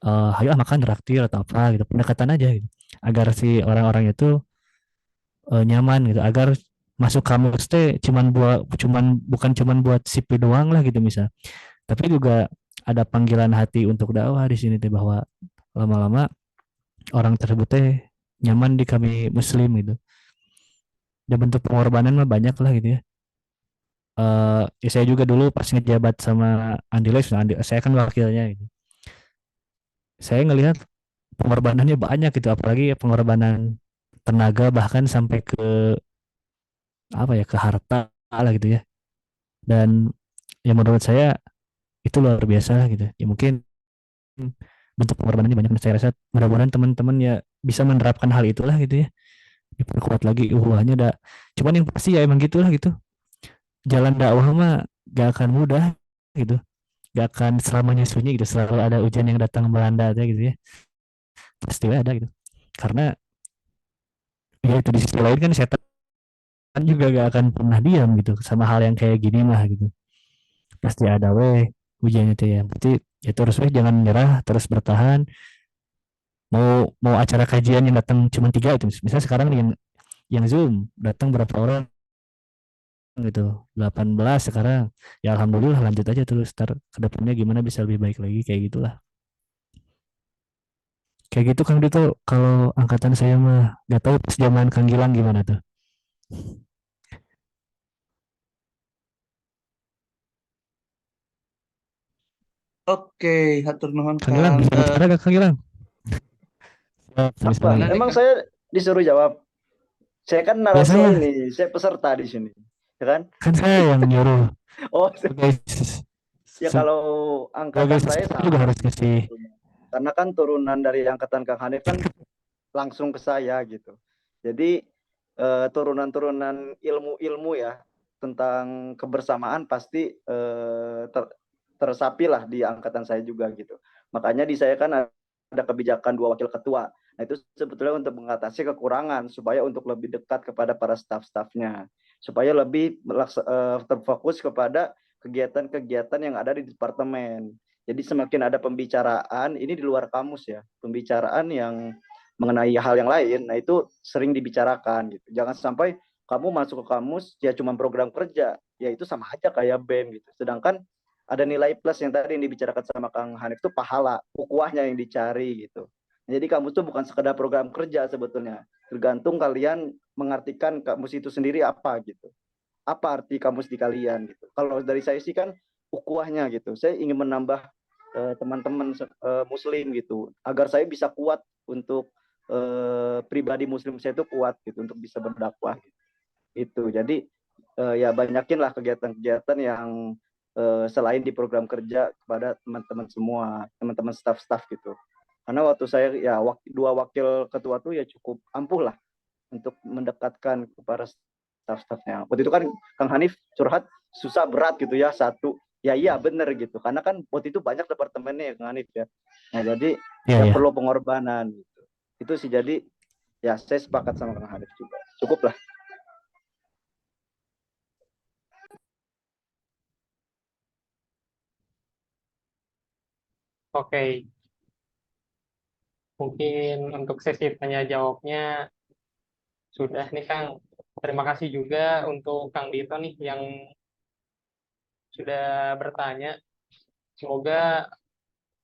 ayo makan traktir atau apa gitu, pendekatan aja gitu, agar si orang-orang itu nyaman gitu, agar masuk kampus teh bukan cuman buat CV doang lah gitu misal, tapi juga ada panggilan hati untuk dakwah di sini teh, bahwa lama-lama orang tersebut teh nyaman di kami muslim gitu. Dan bentuk pengorbanan mah banyak lah gitu ya. Ya saya juga dulu pas ngejabat sama Andiles, saya kan wakilnya gitu. Saya ngelihat pengorbanannya banyak gitu, apalagi ya pengorbanan tenaga, bahkan sampai ke apa ya, ke harta lah gitu ya. Dan ya menurut saya itu luar biasa gitu ya. Mungkin bentuk pengorbanannya banyak, dan saya rasa mudah-mudahan teman-teman ya bisa menerapkan hal itulah gitu ya, diperkuat lagi uhuahnya. Cuman yang pasti ya emang gitulah gitu, jalan dakwah mah gak akan mudah gitu, gak akan selamanya sunyi gitu, selalu ada ujian yang datang melanda aja gitu ya, pasti ada gitu. Karena ya itu di sisi lain kan setan juga gak akan pernah diam gitu sama hal yang kayak gini mah gitu, pasti ada weh ujiannya tuh ya. Berarti ya terus weh jangan menyerah, terus bertahan. Mau acara kajian yang datang cuma 3 itu, misalnya sekarang yang Zoom datang berapa orang gitu. 18 sekarang. Ya alhamdulillah lanjut aja terus. Ntar ke depannya gimana bisa lebih baik lagi kayak gitulah. Kayak gitu Kang Dito kalau angkatan saya mah gak tahu pas zaman Kang Gilang gimana tuh. Oke, hatur nuhun Kang Gilang Kang. bisa bicara gak Kang Gilang? Siap, Apa? Gimana sorry. nih Emang Kang? saya disuruh jawab. Saya kan narasum Biasanya ini, saya peserta di sini, ya kan? kan saya yang nyuruh. Oh, Sebagai ya kalau sebagai angkatan saya sesuatu juga sama harus sih ngasih. sebetulnya. Karena kan turunan dari angkatan Kang Hanif kan langsung ke saya gitu. Jadi turunan-turunan ilmu-ilmu ya tentang kebersamaan pasti tersapi lah di angkatan saya juga gitu. Makanya di saya kan ada kebijakan 2 wakil ketua. Nah itu sebetulnya untuk mengatasi kekurangan supaya untuk lebih dekat kepada para staf-stafnya, supaya lebih terfokus kepada kegiatan-kegiatan yang ada di departemen. Jadi semakin ada pembicaraan ini di luar kamus ya, pembicaraan yang mengenai hal yang lain, nah itu sering dibicarakan gitu. Jangan sampai kamu masuk ke kamus ya cuma program kerja, ya itu sama aja kayak BEM gitu. Sedangkan ada nilai plus yang tadi yang dibicarakan sama Kang Hanif itu pahala, ukuahnya yang dicari gitu. Jadi kamus itu bukan sekedar program kerja sebetulnya, tergantung kalian mengartikan kamus itu sendiri apa gitu. Apa arti kamus di kalian gitu. Kalau dari saya sih kan ukuahnya gitu. Saya ingin menambah teman-teman muslim gitu agar saya bisa kuat untuk pribadi muslim saya itu kuat gitu untuk bisa berdakwah gitu. Itu. Jadi ya banyakin lah kegiatan-kegiatan yang selain di program kerja kepada teman-teman semua, teman-teman staff-staff gitu. Karena waktu saya ya 2 wakil ketua tuh ya cukup ampuh lah untuk mendekatkan kepada staff-staffnya. Waktu itu kan Kang Hanif curhat susah berat gitu ya satu. Ya iya bener gitu. Karena kan waktu itu banyak departemennya ya Kang Hanif ya. Nah jadi Iya ya ya. perlu pengorbanan gitu. Itu sih jadi ya saya sepakat sama Kang Hanif juga. Cukup lah. Oke, mungkin untuk sesi tanya jawabnya sudah nih Kang. Terima kasih juga untuk Kang Dito nih yang sudah bertanya. Semoga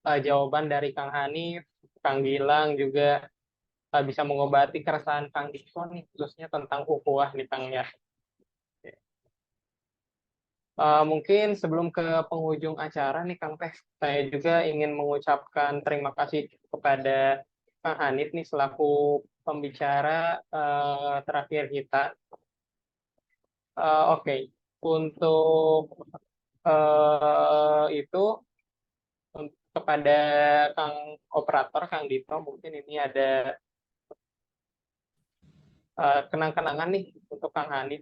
jawaban dari Kang Hanif, Kang Gilang juga bisa mengobati keresahan Kang Dito nih, khususnya tentang ukhuwah nih Kang ya. Mungkin sebelum ke penghujung acara nih Kang Teh, saya juga ingin mengucapkan terima kasih kepada Kang Hanif nih selaku pembicara terakhir kita. Oke, untuk itu kepada Kang Operator, Kang Dito, mungkin ini ada kenang-kenangan nih untuk Kang Hanif.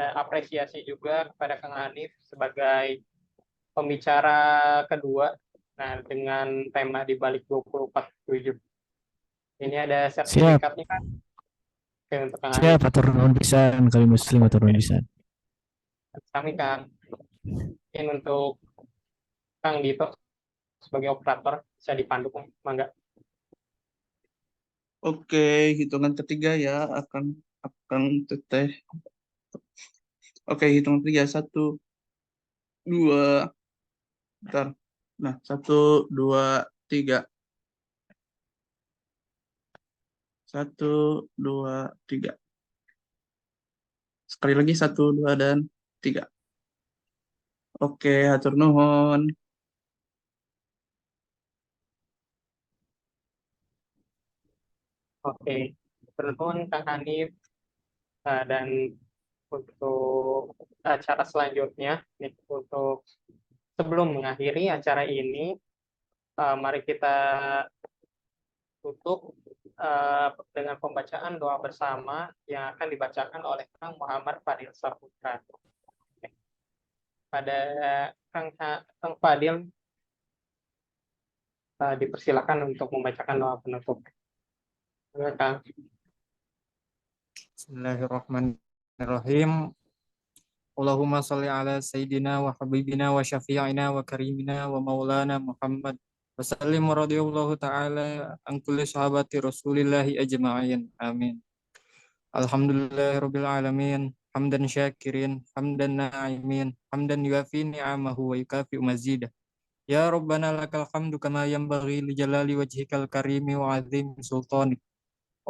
Apresiasi juga kepada Kang Hanif sebagai pembicara kedua. Nah, dengan tema di balik 2047. Ini ada Siap, sertifikatnya kan? Oke, untuk Kang Hanif. siap atur nuhun pisan kali muslim atur nuhun pisan. Kami Kang. Ini untuk Kang Dito sebagai operator bisa dipandu, mangga. Oke, hitungan ketiga ya akan teteh. Oke, hitungan ketiga 1, 2, bentar. Nah, 1, 2, 3. 1, 2, 3. Sekali lagi 1, 2, dan 3. Oke, hatur nuhun. Oke, bernuhun Kang Hanif. Dan untuk acara selanjutnya, nih, untuk sebelum mengakhiri acara ini, mari kita tutup dengan pembacaan doa bersama yang akan dibacakan oleh Kang Muhammad Fadil Saputra. Pada Kang Fadil dipersilakan untuk membacakan doa penutup. Kang. Bismillahirrahmanirrahim. Allahumma salli ala sayyidina wa habibina wa syafi'ina wa karimina wa maulana Muhammad wa sallim wa radiyallahu ta'ala an kulli sahabati rasulillahi ajma'in. Amin. Alhamdulillahirabbil alamin. حمدا شاكرين حمدا ناعمين حمدا يوافي نعمه ويكافئ مزيده يا ربنا لك الحمد كما ينبغي لجلال وجهك الكريم وعظيم سلطانك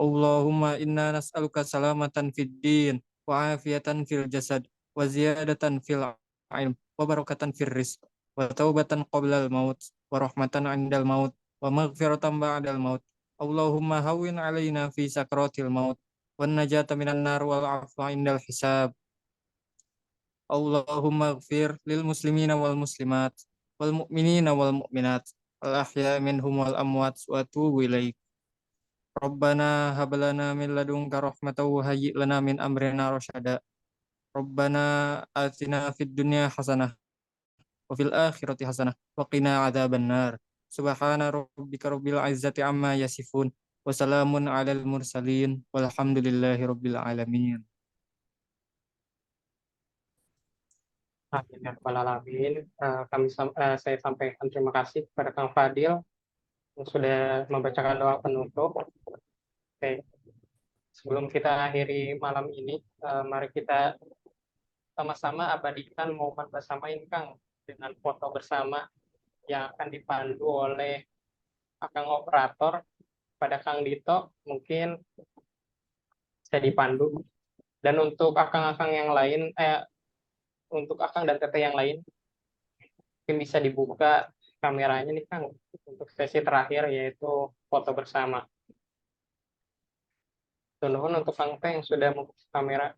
اللهم إنا نسألك سلامة في الدين وعافية في الجسد وزيادة في العلم وبركة في الرزق وتوبة قبل الموت ورحمة عند الموت ومغفرة بعد الموت اللهم هون علينا في سكرات الموت والنجاة من النار والعفو عند الحساب اللهم اغفر للمسلمين والمسلمات والمؤمنين والمؤمنات الأحياء منهم والأموات وأتوب إليك ربنا هب لنا من لدنك رحمة وهيئ لنا من أمرنا رشدا ربنا آتنا في الدنيا حسنة وفي الآخرة حسنة وقنا عذاب النار سبحان ربك رب العزة عما يصفون وسلام على المرسلين والحمد لله رب العالمين. Amin ya rabbal alamin. Saya sampaikan terima kasih kepada Kang Fadil yang sudah membacakan doa penutup. Oke, sebelum kita akhiri malam ini, mari kita sama-sama abadikan momen bersama ini, Kang, dengan foto bersama yang akan dipandu oleh Akang Operator. Pada Kang Dito mungkin saya dipandu, dan untuk akang-akang yang lain, untuk Akang dan Teteh yang lain, mungkin bisa dibuka kameranya nih, Kang, untuk sesi terakhir yaitu foto bersama. Nuhun untuk Kang Teh yang sudah membuka kamera.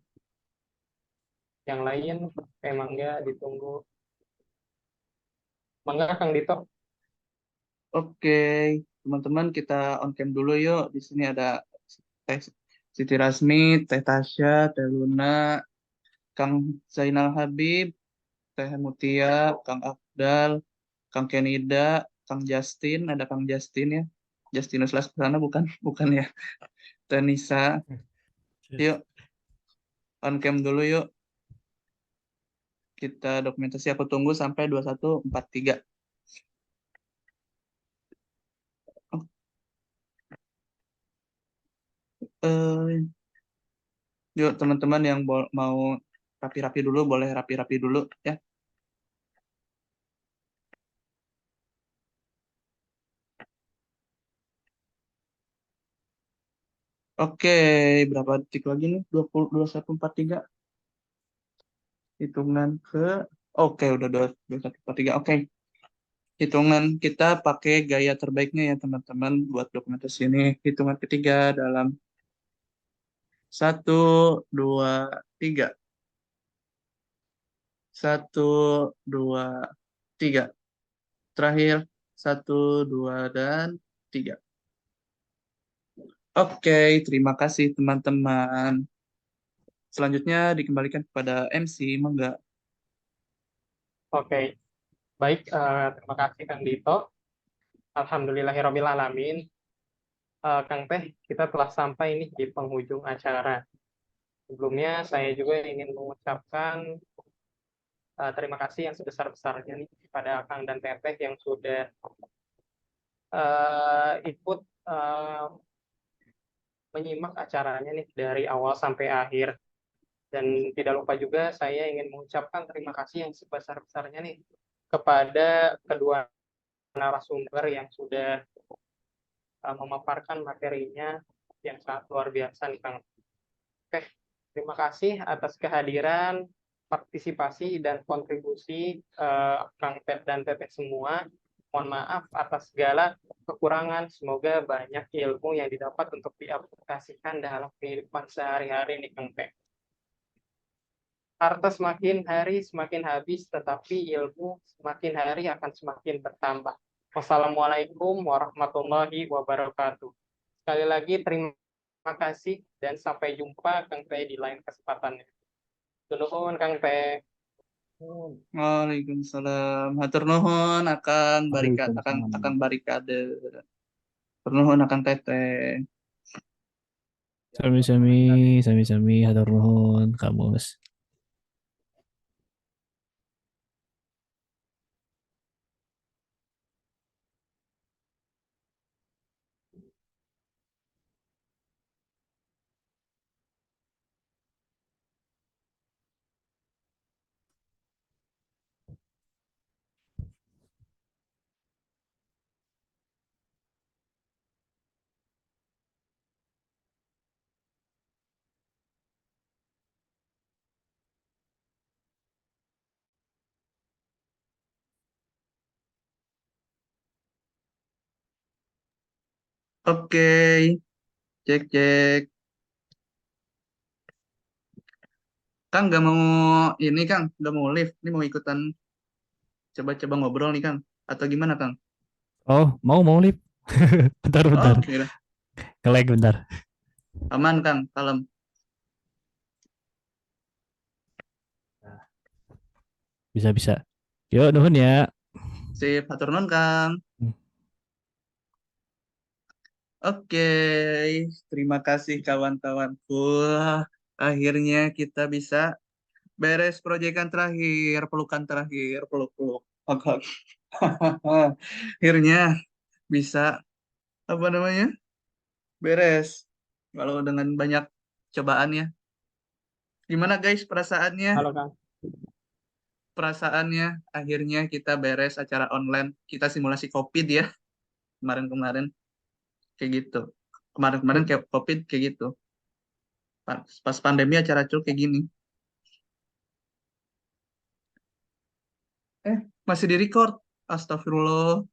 Yang lain emang enggak ditunggu. Mangga Kang Dito. Oke, teman-teman kita on cam dulu yuk. Di sini ada Teh Siti Rasmi, Teh Tasya, Teh Luna, Kang Zainal Habib, Teh Mutia, Kang Afdal, Kang Kenida, Kang Justin, ada Kang Justin ya. Justinus Lasprana bukan? Bukan ya. Teh Nisa. Yuk, on cam dulu yuk. Kita dokumentasi, aku tunggu sampai 2143. Eh, yuk teman-teman yang mau rapi-rapi dulu, boleh rapi-rapi dulu ya. Oke, berapa detik lagi nih? 20, 2143. Hitungan ke, oke udah 2143. Oke, hitungan kita pakai gaya terbaiknya ya teman-teman buat dokumentasi ini. Hitungan ketiga dalam 1, 2, 3. 1, 2, 3. Terakhir 1, 2, dan 3. Oke, terima kasih teman-teman. Selanjutnya dikembalikan kepada MC, mangga. Oke, baik. Terima kasih Kang Dito. Alhamdulillahirabbil alamin. Kang Teh, kita telah sampai nih di penghujung acara. Sebelumnya saya juga ingin mengucapkan terima kasih yang sebesar-besarnya nih kepada Kang dan Teteh yang sudah ikut menyimak acaranya nih dari awal sampai akhir. Dan tidak lupa juga saya ingin mengucapkan terima kasih yang sebesar-besarnya nih kepada kedua narasumber yang sudah memaparkan materinya yang sangat luar biasa nih, Kang. Oke, terima kasih atas kehadiran, partisipasi, dan kontribusi Kang Ted dan Teteh semua. Mohon maaf atas segala kekurangan. Semoga banyak ilmu yang didapat untuk diaplikasikan dalam kehidupan sehari-hari nih, Kang Teh. Harta semakin hari semakin habis, tetapi ilmu semakin hari akan semakin bertambah. Wassalamualaikum warahmatullahi wabarakatuh. Sekali lagi terima kasih dan sampai jumpa Kang Teh di lain kesempatan. Nuhun Kang Teh. Waalaikumsalam. Hatur nuhun akan barikat, akan barikade. Hatur nuhun akan Teteh. Sami-sami, hatur nuhun, kamus. Oke, cek cek. Kang nggak mau ini Kang, nggak mau live. Ini mau ikutan coba-coba ngobrol nih Kang. Atau gimana Kang? Oh, mau Lip. Bentar, bentar. Oke, dah. Nge-lag bentar. Aman Kang, kalem. Bisa. Yuk, nuhun ya. Sip, hatur nuhun Kang. Hmm. Oke, terima kasih kawan-kawanku. Akhirnya kita bisa beres proyekan terakhir, pelukan terakhir, peluk-peluk. Oke. Akhirnya bisa apa namanya? Beres. Kalau dengan banyak cobaan ya. Gimana guys perasaannya? Halo Kang. Perasaannya akhirnya kita beres acara online. Kita simulasi COVID ya. Kemarin-kemarin kayak gitu. Kemarin-kemarin kayak COVID kayak gitu. Pas pandemi acara cul kayak gini. Masih di record. Astagfirullah.